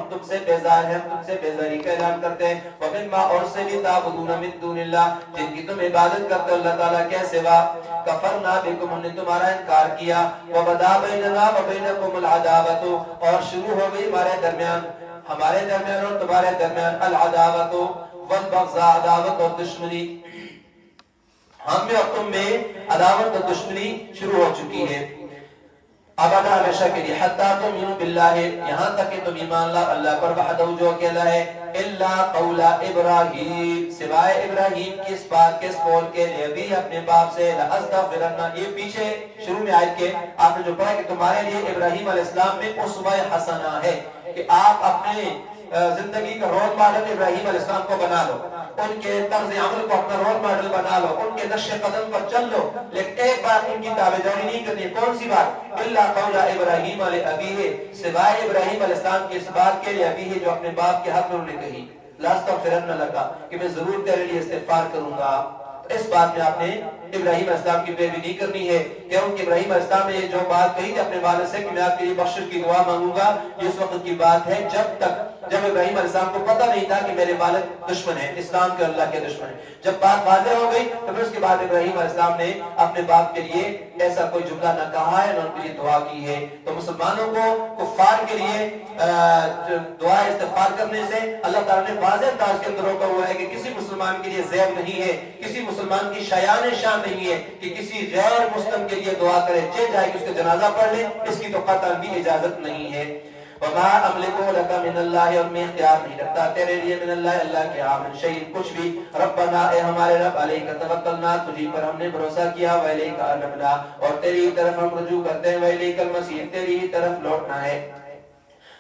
تم سے بیزار ہیں، ہم تم سے بیزاری کا اعلان کرتے ہیں، ومما اور سے بھی تعبدون من دون اللہ جن کی تم عبادت کرتے ہو اللہ تعالیٰ کے سوا، کفرنا بکم ہم نے تمہارا انکار کیا، وبدا بیننا وبینکم العداوۃ اور شروع ہو گئی ہمارے درمیان اور تمہارے درمیان العداوۃ والبغضاء عداوت اور دشمنی، ہم میں اور تم میں عداوت اور دشمنی شروع ہو چکی ہے، ابدا ہمیشہ کے لیے، حتی تؤمنوا باللہ یہاں تک کہ تم ایمان لا اللہ پر وحدہ جو اکیلا ہے، الا قول ابراہیم سوائے ابراہیم کی اس بات کے اس قول کے لیے بھی اپنے باپ سے لاستغفرن، یہ پیچھے شروع میں آیت کے آپ نے جو پڑھا کہ تمہارے لیے ابراہیم علیہ السلام میں اسوہ حسنہ ہے کہ آپ اپنے زندگی کا رول ماڈل ابراہیم علیہ السلام کو بنا لو، ان کے طرز عمل کو اپنا رول ماڈل بنا لو، ان کے نقش قدم پر چل لو، لیکن ایک بات ان کی تابعداری نہیں کرنی. کون سی بات؟ الا قول ابراہیم علیہ ابیہ، سوائے ابراہیم علیہ السلام کی اس بات کے لیے ابیہ جو اپنے باپ کے حق میں انہوں نے کہی، لاستغفرن لک، کہ میں ضرور تیرے لیے استغفار کروں گا. اس بات میں آپ نے ابراہیم علیہ السلام کی پیروی نہیں کرنی ہے، کیونکہ ابراہیم علیہ السلام نے جو بات کہی تھی اپنے والد سے کہ میں آپ کے لیے بخشش کی دعا مانگوں گا، یہ اس وقت کی بات ہے جب ابراہیم علیہ السلام کو پتہ نہیں تھا کہ میرے والد دشمن ہیں، اسلام کے اللہ کے دشمن ہیں. جب بات واضح ہو گئی تو پھر اس کے بعد ابراہیم علیہ السلام نے اپنے باپ کے لیے ایسا کوئی جملہ نہ کہا ہے نہ ان کے لیے دعا کی ہے. تو مسلمانوں کو کفار کے لیے دعا استغفار کرنے سے اللہ تعالیٰ نے واضح انداز کے اندر روکا ہوا ہے کہ کسی مسلمان کے لیے عیب نہیں ہے، کسی مسلمان کی شایان شان نہیں ہے کہ کسی غیر مسلم کے لیے دعا کرے، چاہے کہ اس کا جنازہ پڑھ لے، اس کی تو قطعاً بھی اجازت نہیں ہے. وما املکو لک من اللہ، اور میں اختیار نہیں رکھتا تیرے لیے من اللہ، اللہ کے ہاں من شیء کچھ بھی. ربنا، اے ہمارے رب، علیک توکلنا، تجھی پر ہم نے بھروسہ کیا، والیک انبنا، اور تیری طرف ہم رجوع کرتے ہیں، والیک المصیر، تیری طرف لوٹنا ہے.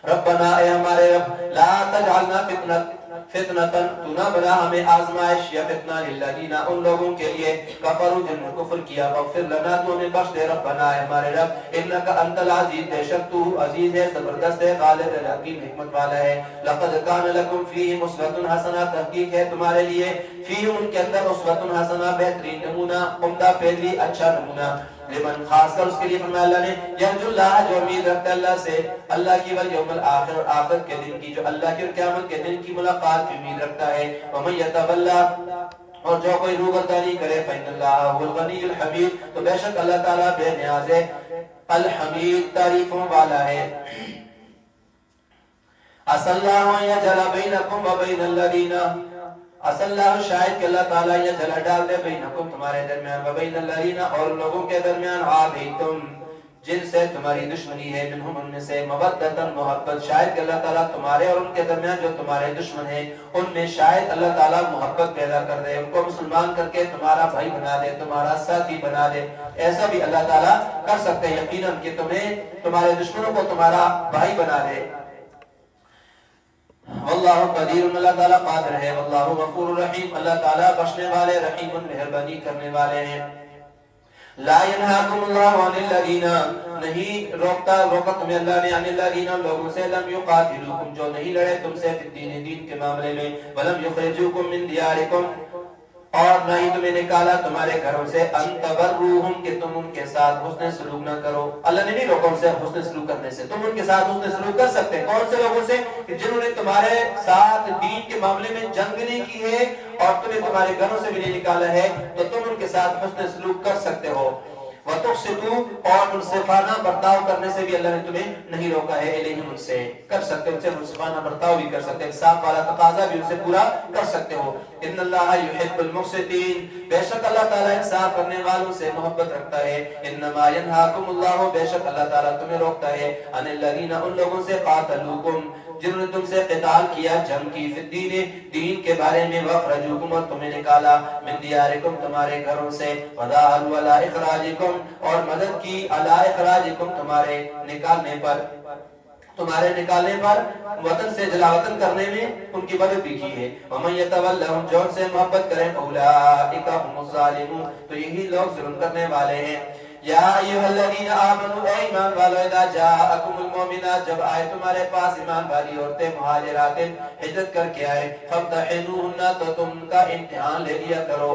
ربنا، اے ہمارے رب، لا تجعلنا فتنتن، تو نہ بنا ہمیں آزمائش یا فتنہ للذین، ان لوگوں کے لیے کفروا جن نے کفر کیا، واغفر لنا، تو ہمیں بخش دے. ربنا، اے ہمارے رب، انک انت العزیز، بے شک تو عزیز ہے، زبردست ہے، غالب ہے، حکیم، حکمت والا ہے. لقد کان لکم فیہم اسوۃ حسنہ، تحقیق ہے تمہارے لیے فیہم ان کے اندر اسوۃ حسنہ، بہترین نمونہ، عمدہ پیروی، اچھا نمونہ. لمن، خاص کر اس کے لیے فرمایا اللہ نے، یرجو اللہ، جو امید رکھتا ہے اللہ سے، اللہ کی والیوم الآخر، اور آخرت کے دن کی، جو اللہ کی اور قیامت کے دن کی ملاقات کی امید رکھتا ہے. ومن یتولی، اور جو کوئی روگردانی کرے، فإن اللہ هو الغنی الحمید، تو بے شک اللہ تعالیٰ بے نیاز ہے، الحمید، تعریفوں والا ہے. عسى الله ان يجعل بينكم وبين الذين، عسى الله، شاید کہ اللہ تعالیٰ یہ جلا ڈال دے، بینکم، تمہارے درمیان، وبین الذین، اور لوگوں کے درمیان، عادیتم، جن سے تمہاری دشمنی ہے، منہم، ان میں سے، مودۃ، محبت، شاید کہ اللہ تعالیٰ تمہارے اور ان کے درمیان جو تمہارے دشمن ہیں ان میں شاید اللہ تعالیٰ محبت پیدا کر دے، ان کو مسلمان کر کے تمہارا بھائی بنا دے، تمہارا ساتھی بنا دے. ایسا بھی اللہ تعالیٰ کر سکتے ہیں یقیناً کہ تمہیں، تمہارے دشمنوں کو تمہارا بھائی بنا دے. واللہ قدیر، اللہ تعالیٰ قادر ہے. واللہ غفور رحیم، اللہ تعالیٰ بخشنے والے، رحیم، مہربانی کرنے والے ہیں. لا ینہاکم اللہ عن الذین، نہیں روکتا تمہیں اللہ نے، عن الذین، لوگوں سے، لم یقاتلوکم، جو نہیں لڑے تم سے، فی الدین، دین کے معاملے میں، ولم یخرجوکم من دیارکم، اور نہ ہی تمہیں نکالا تمہارے گھروں سے، ان تبروہم، کہ تم ان کے ساتھ حسن سلوک نہ کرو. اللہ نے نہیں روکا ان سے حسن سلوک کرنے سے، تم ان کے ساتھ حسن سلوک کر سکتے ہیں. کون سے لوگوں سے؟ جنہوں نے تمہارے ساتھ دین کے معاملے میں جنگ نہیں کی ہے اور تمہیں تمہارے گھروں سے بھی نہیں نکالا ہے، تو تم ان کے ساتھ حسن سلوک کر سکتے ہو. وَتُقْسِطُوا، اور منصفانہ برتاؤ کرنے سے بھی اللہ نے تمہیں نہیں روکا ہے، الیہم، ان سے کر سکتے، ان سے منصفانہ برتاؤ بھی کر سکتے، انصاف والا تقاضا بھی ان سے پورا کر سکتے ہو. ان اللہ یحب المقسطین، بے شک اللہ تعالیٰ انصاف کرنے والوں سے محبت رکھتا ہے. انما ینہاکم اللہ، بے شک اللہ تعالیٰ تمہیں روکتا ہے، عن الذین، ان لوگوں سے، قاتلوکم، جنہوں نے تم سے قتال کیا، جنگ کی، فی الدین، دین کے بارے میں، واخرجوکم، اور تمہیں نکالا، من دیارکم، تمہارے گھروں سے، وظاہروا علی اخراجکم، اور مدد کی، علی اخراجکم، تمہارے نکالنے پر، وطن سے جلا وطن کرنے میں ان کی مدد بھی کی ہے. ومن یتولہم، جو ان سے محبت کریں، اولئک هم الظالمون، تو یہی لوگ ظلم کرنے والے ہیں. یا ایھا الذین آمنوا، اے ایمان والو، اذا جاءکم المؤمنات، جب آئے تمہارے پاس ایمان والی عورتیں، مہاجرات، ہجرت کر کے آئے، فامتحنوہن، تو تم ان کا امتحان لے لیا کرو.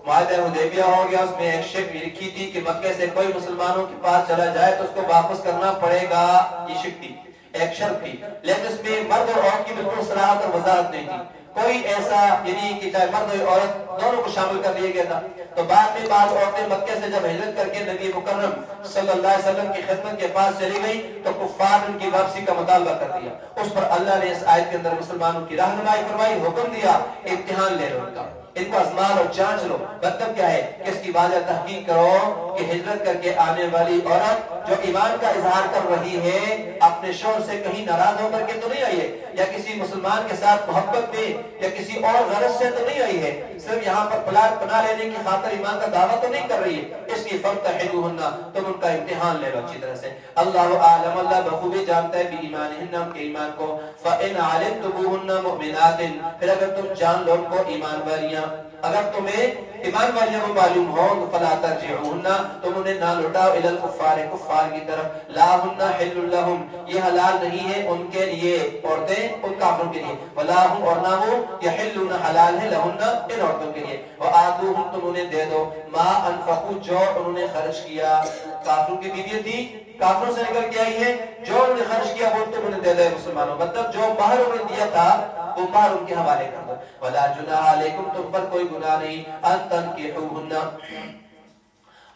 معاہدہ حدیبیہ ہو گیا، اس میں ایک شرط بھی لکھی تھی کہ مکے سے کوئی مسلمانوں کے پاس چلا جائے تو اس کو واپس کرنا پڑے گا، یہ شرط تھی، ایک شرط تھی. لیکن اس میں مرد اور عورت کی بالکل صراحت اور وضاحت نہیں تھی، کوئی ایسا یعنی کہ چاہے مرد اور عورت دونوں کو شامل کر لیا گیا تھا. تو بعد میں بعض عورتیں مکے سے جب ہجرت کر کے نبی مکرم صلی اللہ علیہ وسلم کی خدمت کے پاس چلی گئی تو کفار ان کی واپسی کا مطالبہ کر دیا. اس پر اللہ نے اس آیت کے اندر مسلمانوں کی رہنمائی فرمائی، حکم دیا امتحان لے لو ان کا، ان کو آزمال اور جانچ لو. مطلب کیا ہے کہ اس کی واضح تحقیق کرو کہ ہجرت کر کے آنے والی عورت جو ایمان کا اظہار کر رہی ہے اپنے شوہر سے کہیں ناراض ہو کر کے تو نہیں آئی ہے, یا کسی مسلمان کے ساتھ محبت میں یا کسی اور غرض سے تو نہیں آئی ہے, صرف یہاں پر پناہ لینے کی خاطر ایمان کا دعویٰ تو نہیں کر رہی ہے. اس لیے فامتحنوہن, تم ان کا امتحان لے لو اچھی طرح سے. اللہ اعلم, اللہ بخوبی جانتا ہے بایمانہن, ان کے ایمان کو. فإن علمتموہن مؤمنات, پھر اگر تم جان لو ان کو ایمان والیاں, اگر تمہیں ایمان والیاں کو معلوم ہو تو فلا ترجعوہن, تم انہیں نہ لٹاؤ الی الکفار, کفار کی طرف. لا ہن حل لہم, یہ حلال نہیں ہے ان کے لیے, عورتیں ان کافروں کے لیے. ولا ہم, اور نہ وہ, یحلون حلال ہے, لہن ان عورتوں کے لیے. وآتوہم, تم انہیں دے دو, ما انفقوا, جو انہوں نے خرچ کیا. کافروں کی بیویاں تھی, کافروں سے نکل کے آئی ہے, جو انہوں نے خرچ کیا وہ تم انہیں دے دے مسلمانوں, مطلب جو مہر انہوں نے دیا تھا وہ مہر ان کے حوالے کر دو. ولا جناح علیکم, تم پر کوئی گناہ نہیں, ان تنکحوہن,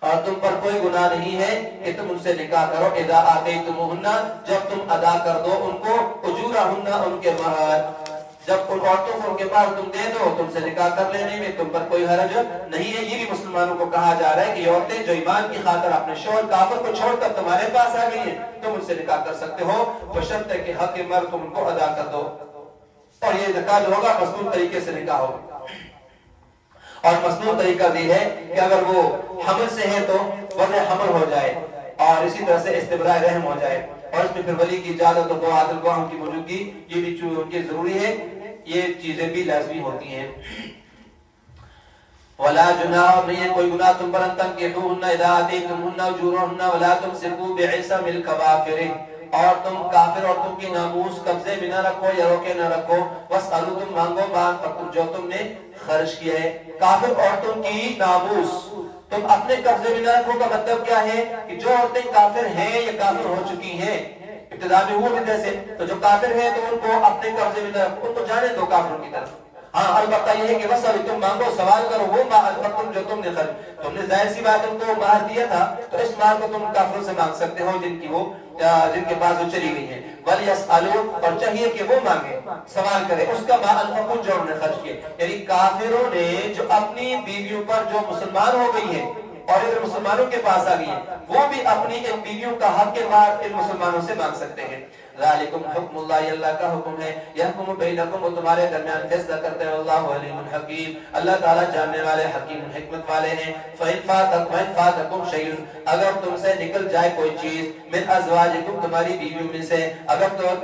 اور تم پر کوئی گناہ نہیں ہے کہ تم ان سے نکاح کرو. اذا آتیتموہن, جب تم ادا کر دو ان کو, اجورہن, ان کے مہر, جب ان عورتوں کو ان کے مہر تم دے دو, تم سے نکاح کر لینے میں تم پر کوئی حرج نہیں ہے. یہ بھی مسلمانوں کو کہا جا رہا ہے کہ یہ عورتیں جو ایمان کی خاطر اپنے شوہر کافر کو چھوڑ کر تمہارے پاس آ گئی ہیں, تم ان سے نکاح کر سکتے ہو, بشرط ہے کہ حق مہر تم ان کو ادا کر دو. اور یہ نکاح جو ہوگا مسنون طریقے سے نکاح ہوگا. اور مسنون طریقہ یہ ہے کہ اگر وہ حمل سے ہے تو وضع حمل ہو جائے, اور اسی طرح سے استبراء رحم ہو جائے, اور اس میں پھر ولی کی اجازت اور دو عادل گواہوں کی موجودگی یہ بھی ان کی ضروری ہے, یہ چیزیں بھی لازمی ہوتی ہیں. ولا جناح, نہیں ہے کوئی گناہ تم پر, ان تنکحوہن اذا آتیتموہن اجورہن, ولا تمسکوا بعصم الکوافر, اور تم کافر عورتوں کی ناموس قبضے میں نہ رکھو یا روکے نہ رکھو. واسألوا, تم مانگو, مان جو تم نے خرچ کیا ہے. کافر عورتوں کی ناموس تم اپنے قبضے میں نہ رکھو کا مطلب کیا ہے کہ جو عورتیں کافر ہیں یا کافر ہو چکی ہیں, ابتدا میں وہ بھی جیسے, تو جو کافر ہیں تو ان کو اپنے قبضے میں نہ رکھو, ان کو جانے دو کافروں کی طرف. ہاں البتہ یہ ہے کہ وسألوا, تم مانگو, سوال کرو, وہ ما انفقتم, جو تم نے خرچ, تم نے ظاہر سی بات ان کو مہر دیا تھا تو اس مہر کو تم کافروں سے مانگ سکتے ہو جن کے پاس وہ چلی گئی ہیں. وَلْيَسْأَلُوا, اور چاہیے کہ وہ مانگے, سوال کرے اس کا ما انفقوا, جو انہوں نے خرچ کیے. یعنی کافروں نے جو اپنی بیویوں پر جو مسلمان ہو گئی ہیں اور ادھر مسلمانوں کے پاس آ گئی ہیں, وہ بھی اپنی ان بیویوں کا حق کے مہر ان مسلمانوں سے مانگ سکتے ہیں. ذالکم حکم اللہ, اللہ کا حکم ہے, یحکم بینکم, وہ تمہارے درمیان فیصلہ کرتے ہیں. اللہ علیم حکیم, اللہ تعالیٰ جاننے والے, حکیم حکمت والے ہیں. فإن فاتکم شیء, اگر تم سے نکل جائے کوئی چیز, من ازواجکم, تمہاری بیویوں میں سے, اگر تو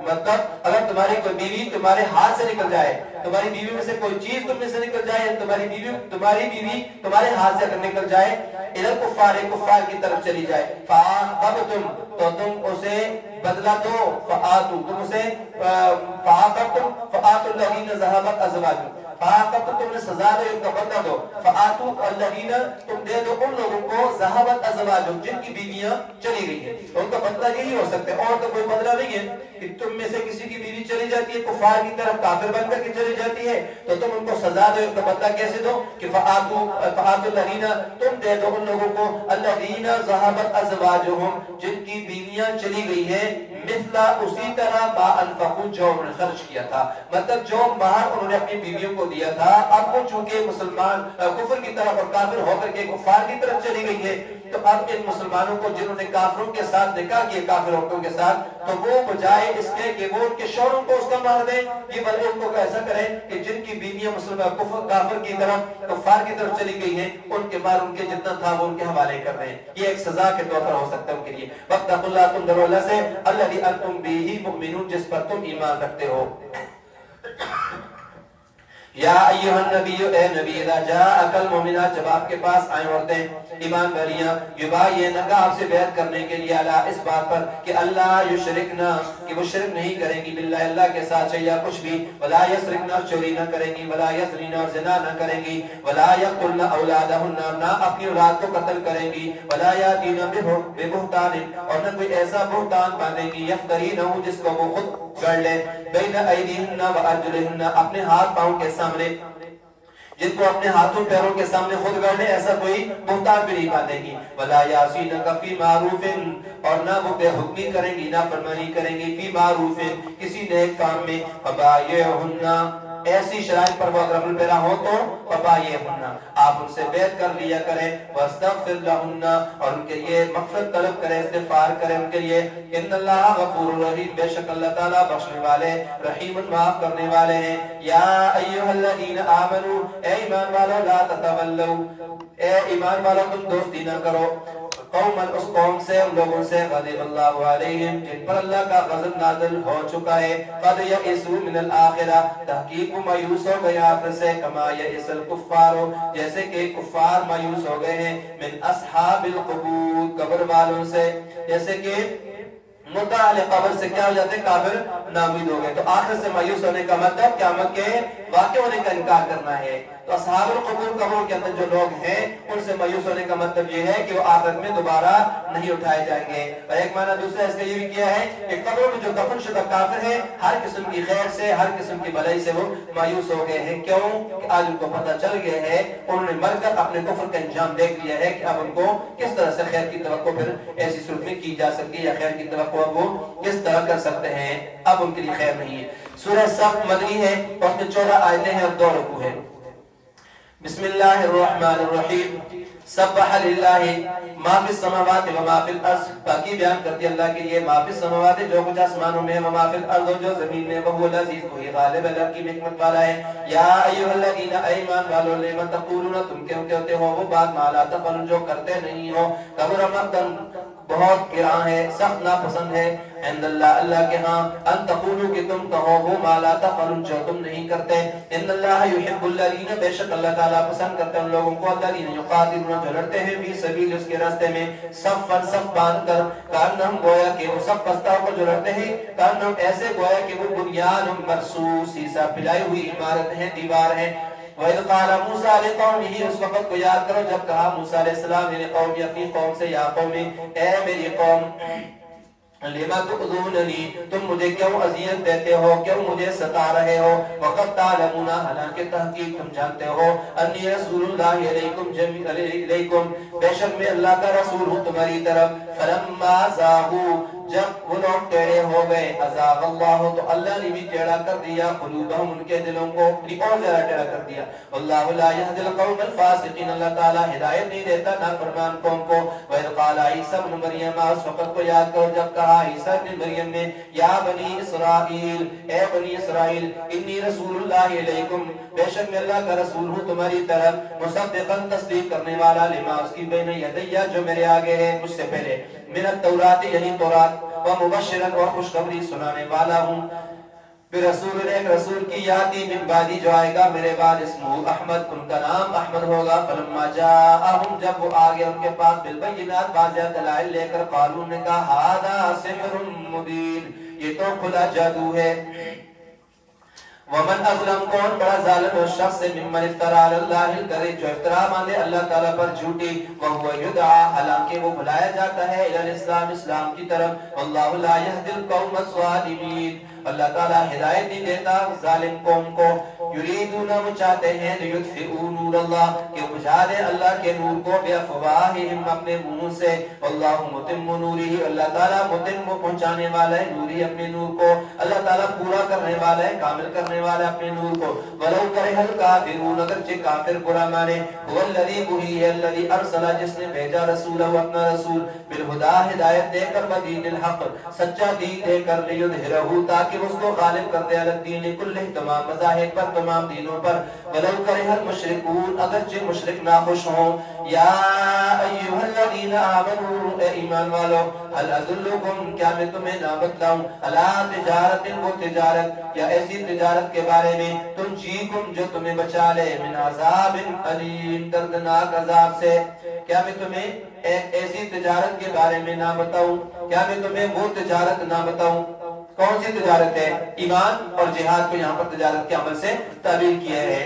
مطلب اگر تمہاری کوئی بیوی تمہارے ہاتھ سے نکل جائے, تمہاری بیوی میں سے کوئی چیز تم میں سے نکل جائے, تمہاری بیوی تمہارے ہاتھ سے اگر نکل جائے, الی الکفار, کفار کی طرف چلی جائے, فعاقبتم, تو تم اسے بدلہ دو, فآتو, تم اسے فعاقبتم فآتو الذین ذهبت ازواجهم, فعاقبتم, تم نے سزا دو, ان کا بدلہ دو, فآتو الذین, تم دے دو ان لوگوں کو, ذهبت ازواجهم, جن کی بیویاں چلی گئی ہیں. ان کا بدلہ یہی ہو سکتا ہے, اور تو کوئی بدلہ نہیں ہے کہ تم میں سے کسی کی بیوی چلی جاتی ہے کفار کی طرف, کافر بن کر کے چلی جاتی ہے, تو تم ان کو سزا دو, ان کا بدلہ کیسے دو کہ فآتو الذین, تم دے دو ان لوگوں کو, الذین ذهبت ازواجهم, جن کی بیویاں چلی گئی ہیں, مثلا, اسی طرح, ما انفقوا, جو انہوں نے خرچ کیا تھا. مطلب جو مہر انہوں نے اپنی بیویوں کو دیا تھا, اب وہ چونکہ مسلمان کفر کی طرف اور کافر ہو کر کے کفار کی طرف چلی گئی ہے, تو اب ان مسلمانوں کو جنہوں نے کافروں کے ساتھ نکاح کیا, کافر عورتوں کے ساتھ, تو وہ بجائے اس کے کہ وہ ان کے شوہروں کو اس کا مہر دیں, یہ بلکہ ان کو ایسا کریں کہ جن کی بیویاں مسلمان کافر کی طرف, کفار کی طرف چلی گئی ہیں, ان کے مہر ان کے جتنا تھا وہ ان کے حوالے کر دیں. یہ ایک سزا کے طور پر ہو سکتا ہے ان کے لیے. واتقوا اللہ, تم ڈرو اللہ سے, الذی انتم بہ مؤمنون, جس پر تم ایمان رکھتے ہو. یا ایھا النبی, اے نبی, اذا جاءک المؤمنات, جب آپ کے پاس آئیں عورتیں ایمان والیاں, یباینک, آپ سے بیعت کرنے کے لیے, علی, اس بات پر کہ اللہ یشرکنا, کہ وہ شرک نہیں کریں گی, باللہ, اللہ کے ساتھ یا کچھ بھی, ولا یسرقنا, چوری نہ کریں گی, ولا یزنین, اور زنا نہ کریں گی, ولا یقتلن اولادہن, نہ اپنی اولاد کو قتل کریں گی, ولا یاتین ببہتان, اور نہ کوئی ایسا بہتان باندھیں گی, یفترینہ, جس کو وہ خود گڑھ لیں, بین ایدیہن و ارجلہن, اپنے ہاتھ پاؤں کے سامنے, جن کو اپنے ہاتھوں پیروں کے سامنے خود گڑھ لیں, ایسا کوئی بہتان بھی نہیں باندھے گی. ولا یعصینک فی معروف, اور نہ وہ بے حکمی کریں گی, نہ فرمانی کریں گی, فی معروف, کسی نیک کام میں, فبایعہن, ایسی شرائط پر وہ اگر عمل پیرا ہو تو فبایعہن، آپ ان سے بیعت کر لیا کریں، واستغفر لہن، اور ان کے لیے مغفرت طلب کریں، استغفار کریں ان کے لیے، ان اللہ غفور رحیم، بے شک اللہ تعالیٰ بخشنے والے رحیم معاف کرنے والے ہیں۔ یا ایھا الذین آمنوا، اے ایمان والو، لا تتولوا، اے ایمان والو تم دوستی نہ کرو، قوما، اس قوم سے، ان لوگوں سے، غضب اللہ علیہم، جن پر اللہ کا غضب نازل ہو چکا ہے، قد یئسوا من الآخرہ، تحقیق مایوس ہو گئے آخرت سے، کما یئس الکفار، جیسے کہ کفار مایوس ہو گئے ہیں، من اصحاب القبور، قبر والوں سے، جیسے کہ متعال قبر سے کیا ہو جاتے ہیں، کافر نامید ہو گئے۔ تو آخرت سے مایوس ہونے کا مطلب قیامت کے واقع ہونے کا انکار کرنا ہے۔ تو اصحاب القبور، قبروں کے اندر جو لوگ ہیں ان سے مایوس ہونے کا مطلب یہ ہے کہ وہ آخرت میں دوبارہ نہیں اٹھائے جائیں گے۔ اور ایک معنی دوسرا اس کا یہ بھی کیا ہے کہ قبروں میں جو دفن شدہ کافر ہیں، ہر قسم کی خیر سے، ہر قسم کی بھلائی سے وہ مایوس ہو گئے ہیں۔ کیوں کہ آج ان کو پتہ چل گیا ہے، انہوں نے مر کر اپنے کفر کا انجام دیکھ لیا ہے کہ اب ان کو کس طرح سے خیر کی توقع پھر ایسی صورت میں کی جا سکتی ہے، یا خیر کی توقع وہ کس طرح کر سکتے ہیں، اب ان کے لیے خیر نہیں ہے۔ سورہ صف مدنی ہے اور اس میں 14 آیتیں ہیں اور 2 رکوع ہیں۔ بسم اللہ الرحمن الرحیم، سبح للہ ما فی السماوات و ما فی الارض، باقی بیان کرتی اللہ کے لیے، ما فی السماوات جو کچھ آسمانوں میں، و ما فی الارض جو زمین میں، وہو العزیز وہی غالب ہے، کی حکمت والا ہے۔ یا ایھا الذین ایمان والو لم تقولون، تم کیوں کہتے ہو وہ بات ما لا تفعلون جو کرتے نہیں ہو، کبر مقتا بہت گراں ہے، سخت ناپسند ہے، عند اللہ اللہ کے ہاں، ان تقولوا کہ تم کہو وہ ما لا تفعلون جو تم نہیں کرتے، ان اللہ یحب الذین، بے شک اللہ تعالیٰ پسند کرتے ہیں ان لوگوں کو، الذین یقاتلون جو لڑتے ہیں فی سبیل اس کے راستے میں، صفا صف باندھ کر، کانہم گویا کہ وہ سب پستاؤ کو جو لڑتے ہیں، کانہم ایسے گویا کہ وہ بنیان مرصوص، سیسا پلائی ہوئی عمارت ہیں، دیوار ہیں۔ وَإِذْ قَالَ مُوسَىٰ لِقَوْمِهِ، اس وقت کو یاد کرو جب کہا موسیٰ علیہ السلام نے قومی، اپنی قوم سے، یا قومی، اے میری قوم، لِمَ تُؤْذُونَنِي، تم مجھے کیوں اذیت دیتے ہو، کیوں مجھے ستا رہے ہو، وَقَدْ تَعْلَمُونَ، حالانکہ تحقیق تم جانتے ہو، اَنِّي رَسُولُ اللَّهِ عَلَيْكُمْ، بے شک میں اللہ کا رسول ہوں تمہاری طرف۔ فَلَمَّا زَاغُوا، جب وہ لوگ ٹیڑے ہو گئے، ازاغ اللہ، تو اللہ نے بھی ٹیڑا کر دیا، قلوبہم، ان کے دلوں کو اور زیادہ ٹیڑا کر دیا۔ اللہ لا یہدی القوم الفاسقین، اللہ تعالیٰ ہدایت نہیں دیتا نافرمان قوم کو۔ وَإِذْ قَالَ عِیسیٰ ابْنُ مَرْیَمَ، اس وقت کو یاد کرو جب کہا عیسیٰ ابن مریم نے، یا بنی اسرائیل، اے بنی اسرائیل، انی رسول اللہ علیکم، بے شک میں اللہ کا رسول ہوں تمہاری طرف، مصدقا، تصدیق کرنے والا، لما، اس کی بین یدیہ، جو میرے آگے ہے، مجھ سے پہلے، من التورات، یعنی تورات، ومبشرا، اور خوشخبری سنانے والا ہوں، برسول، ایک رسول کی، یاتی من بعدی، جو آئے گا میرے بعد، اسمہ احمد، ان کا نام احمد ہوگا۔ فلما جاءہم، جب وہ آگے ان کے پاس، بالبینات، واضح دلائل لے کر، قالوا، نے کہا، ھذا سحر مبین، یہ تو کھلا جادو ہے۔ ومن اظلم، کون بڑا ظالم اس شخص سے، ممن افترى علی اللہ الکذب، جو افترا باندھے اللہ تعالیٰ پر جھوٹی، وہو یدعا، حالانکہ وہ بلایا جاتا ہے، الی الاسلام، اسلام کی طرف، واللہ لا یہدی القوم الظالمین، اللہ تعالیٰ ہدایت نہیں دیتا ظالم قوم کو۔ یریدون، وہ چاہتے ہیں، لیطفئوا نور اللہ، کہ بجھا دے اللہ کے نور کو، بافواہہم، اپنے منہ سے، واللہ متم نورہ، اللہ تعالیٰ متم، پہنچانے والا ہے، نوری، اپنے نور کو، اللہ تعالیٰ پورا کرنے والا ہے، کامل کرنے والا ہے اپنے نور کو۔ ولو کرہ الکافرون، اگرچہ کافر برا مانے، هو الذی، وہی ہے، الذی ارسل، جس نے بھیجا، رسولہ، اپنا رسول، بالہدیٰ، ہدایت دے کر، بدین الحق، سچا دین دے کر، لیظہرہ، تاکہ اس کو غالب کر دے، علی الدین کلہ، تمام مذاہب پر، تمام دینوں پر۔ ولو کرہ المشرکون، اگرچہ مشرک ناخوش ہوں۔ یا ایھا الذین آمنوا، اے ایمان والو، هل ادلکم، کیا میں تمہیں نہ بتلاؤں، علی تجارت، وہ تجارت، یا ایسی تجارت کے بارے میں، تنجیکم، جو تمہیں بچا لے، من عذاب علیم، دردناک عذاب سے۔ کیا میں تمہیں ایک ایسی تجارت کے بارے میں نہ بتاؤں، کیا میں تمہیں وہ تجارت نہ بتاؤں؟ کون سی تجارت ہے؟ ایمان اور جہاد کو یہاں پر تجارت کے عمل سے تعبیر کیا ہے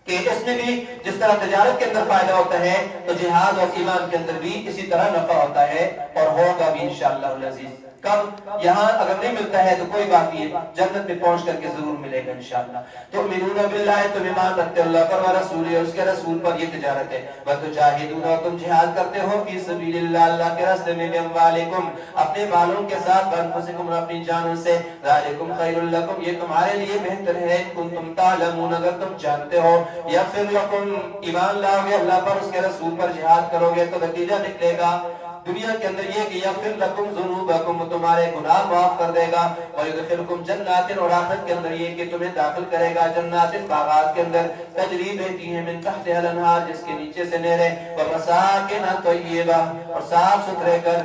کہ اس میں بھی جس طرح تجارت کے اندر فائدہ ہوتا ہے تو جہاد اور ایمان کے اندر بھی اسی طرح نفع ہوتا ہے اور ہوگا بھی انشاءاللہ العزیز۔ کب؟ یہاں اگر نہیں ملتا ہے تو کوئی بات نہیں ہے، جنت میں پہنچ کر کے ضرور ملے گا انشاءاللہ۔ تؤمنون باللہ، تم ایمان رکھتے ہو اللہ پر و رسولہ، اس کے رسول پر، یہ تجارت ہے۔ وتجاہدون، تم جہاد کرتے ہو فی سبیل اللہ، اللہ کے راستے میں، باموالکم، اپنے مالوں کے ساتھ، بانفسکم، اپنی جانوں سے، ذالکم خیر لکم، یہ تمہارے لیے بہتر ہے، کنتم تعلمون، اگر تم جانتے ہو۔ یغفر لکم، ایمان لاؤ گے اللہ پر، اس کے رسول پر جہاد کرو گے تو نتیجہ نکلے گا دنیا کے اندر یہ کہ یغفر لکم ذنوبکم، تمہارے گناہ معاف کر دے گا، ویدخلکم جنات، اور آخرت کے اندر یہ کہ تمہیں داخل کرے گا جنات، باغات کے اندر، تجری بہتی ہیں من تحتها الانہار، جس کے نیچے سے نہریں، ومساکن طیبہ، اور صاف ستھرے گھر،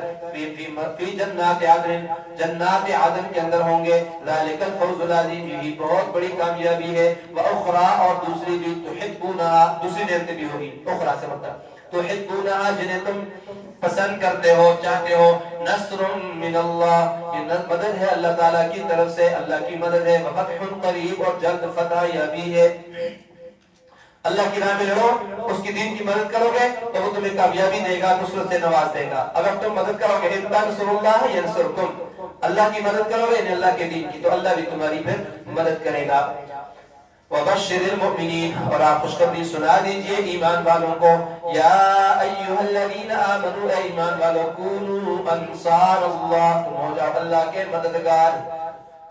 فی جنات عدن، جنات عدن کے اندر ہوں گے، ذالک الفوز العظیم، یہی بہت بڑی کامیابی ہے، واخری، اور دوسری بھی، تحبونہا، دوسری نعمت بھی ہوگی، اخری سے مطلب تحبونہا، جنہیں تم پسند کرتے ہو، چاہتے ہو، نصر من اللہ، یہ مدد ہے اللہ تعالیٰ کی طرف سے، اللہ کی مدد ہے، وفتح قریب، اور جلد فتح یابی ہے۔ اللہ کی راہ میں لڑو، اس کی دین کی مدد کرو گے تو وہ تمہیں کامیابی دے گا، نصرت سے نواز دے گا۔ اگر تم مدد کرو گے، ان تنصروا اللہ ینصرکم، اللہ کی مدد کرو گے، اللہ کے دین کی، تو اللہ بھی تمہاری پھر مدد کرے گا۔ وبشر المؤمنین، اور آپ خوشخبری سنا دیجئے ایمان والوں کو، یا ایھا الذین آمنوا، اے ایمان والوں، کونوا انصار اللہ، تم ہو جاؤ اللہ کے مددگار،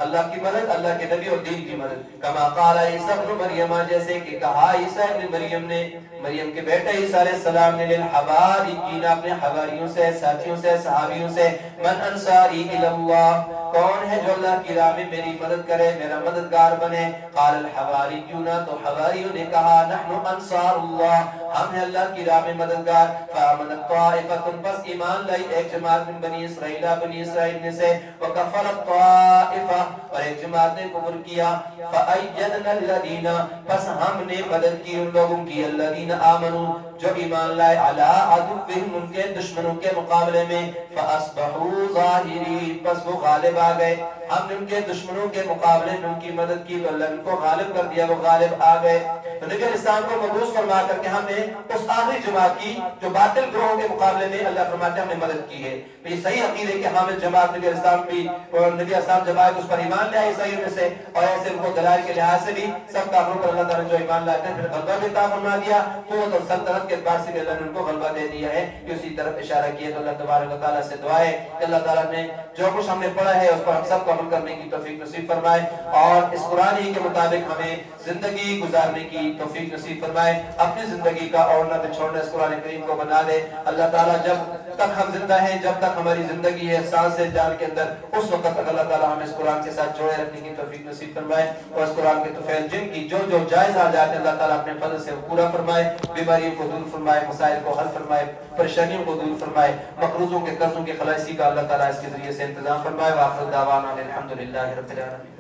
اللہ کی مدد، اللہ کے نبی اور دین کی مدد، کما قال عیسی ابن مریم، جیسے کہ کہا عیسی ابن مریم نے، مریم کے بیٹے عیسیٰ علیہ السلام نے، للحواریین، اپنے حواریوں سے، ساتھیوں سے، صحابیوں سے، من انصاری الی اللہ، کون ہے جو اللہ کی راہ میں میری مدد کرے، میرا مددگار بنے؟ قال الحواریون، تو حواریوں نے کہا، نحن انصار اللہ، ہم ہیں اللہ کی راہ میں مددگار۔ فآمنت طائفۃ، پس ایمان لائی ایک جماعت من بنی اسرائیل، بنی اسرائیل میں سے، وکفرت طائفہ، اور ایک جماعت نے کفر کیا، فأیدنا الذین، پس ہم نے مدد کی ان لوگوں کی، الذین آمنوا، جو ایمان لائے، علی عدوہم، ان کے دشمنوں کے مقابلے میں، فاصبحوا ظاہرین، پس وہ غالب آ گئے، ہم نے ان کے دشمنوں کے مقابلے میں ان کی مدد کی تو اللہ ان کو غالب کر دیا، وہ غالب آ گئے۔ تو نبی علیہ السلام کو مبعوث فرما کر کے ہم نے اس آخری جماعت کی جو باطل گروہوں کے مقابلے میں اللہ فرماتے ہیں ہم نے مدد کی ہے۔ تو یہ صحیح عقیدے کے حامل جماعت نبی علیہ السلام کی، اور نبی علیہ السلام جب آئے اس پر ایمان لے آئے عیسائیوں میں سے، اور ایسے ان کو دلائل کے لحاظ سے بھی سب کافروں پر اللہ تعالیٰ نے جو ایمان لائے تھے پھر غلبہ بھی عطا فرما دیا، قوت اور سلطنت کے اعتبار سے بھی اللہ نے ان کو غلبہ دے دیا ہے، کہ اسی طرف اشارہ کیا۔ تو اللہ تبارک و تعالیٰ سے دعا ہے کہ اللہ تعالیٰ نے جو کچھ ہم نے پڑھا ہے اس پر ہم سب کو عمل کرنے کی توفیق نصیب فرمائے، اور اس قرآن ہی کے مطابق ہمیں زندگی گزارنے کی توفیق نصیب فرمائے، اپنی زندگی کا اوڑھنا بچھوڑنا اس قرآن کریم کو بنا دے۔ اللہ تعالیٰ جب تک ہم زندہ ہیں، جب تک ہماری زندگی ہے سانس ہے جان کے اندر، اس وقت تک اللہ تعالیٰ ہمیں اس قرآن کے ساتھ جوڑے رکھنے کی توفیق نصیب فرمائے، اور اس قرآن کے طفیل جن کی جو جو جائز آ جاتے ہیں اللہ تعالیٰ اپنے فضل سے پورا فرمائے، بیماریوں کو دور فرمائے، مسائل کو حل فرمائے، پریشانیوں کو دور فرمائے، مقروضوں کے قرضوں کے خلاصی کا اللہ تعالیٰ اس کے ذریعے سے انتظام فرمائے۔ وآخر دعوانا الحمدللہ رب العالمین۔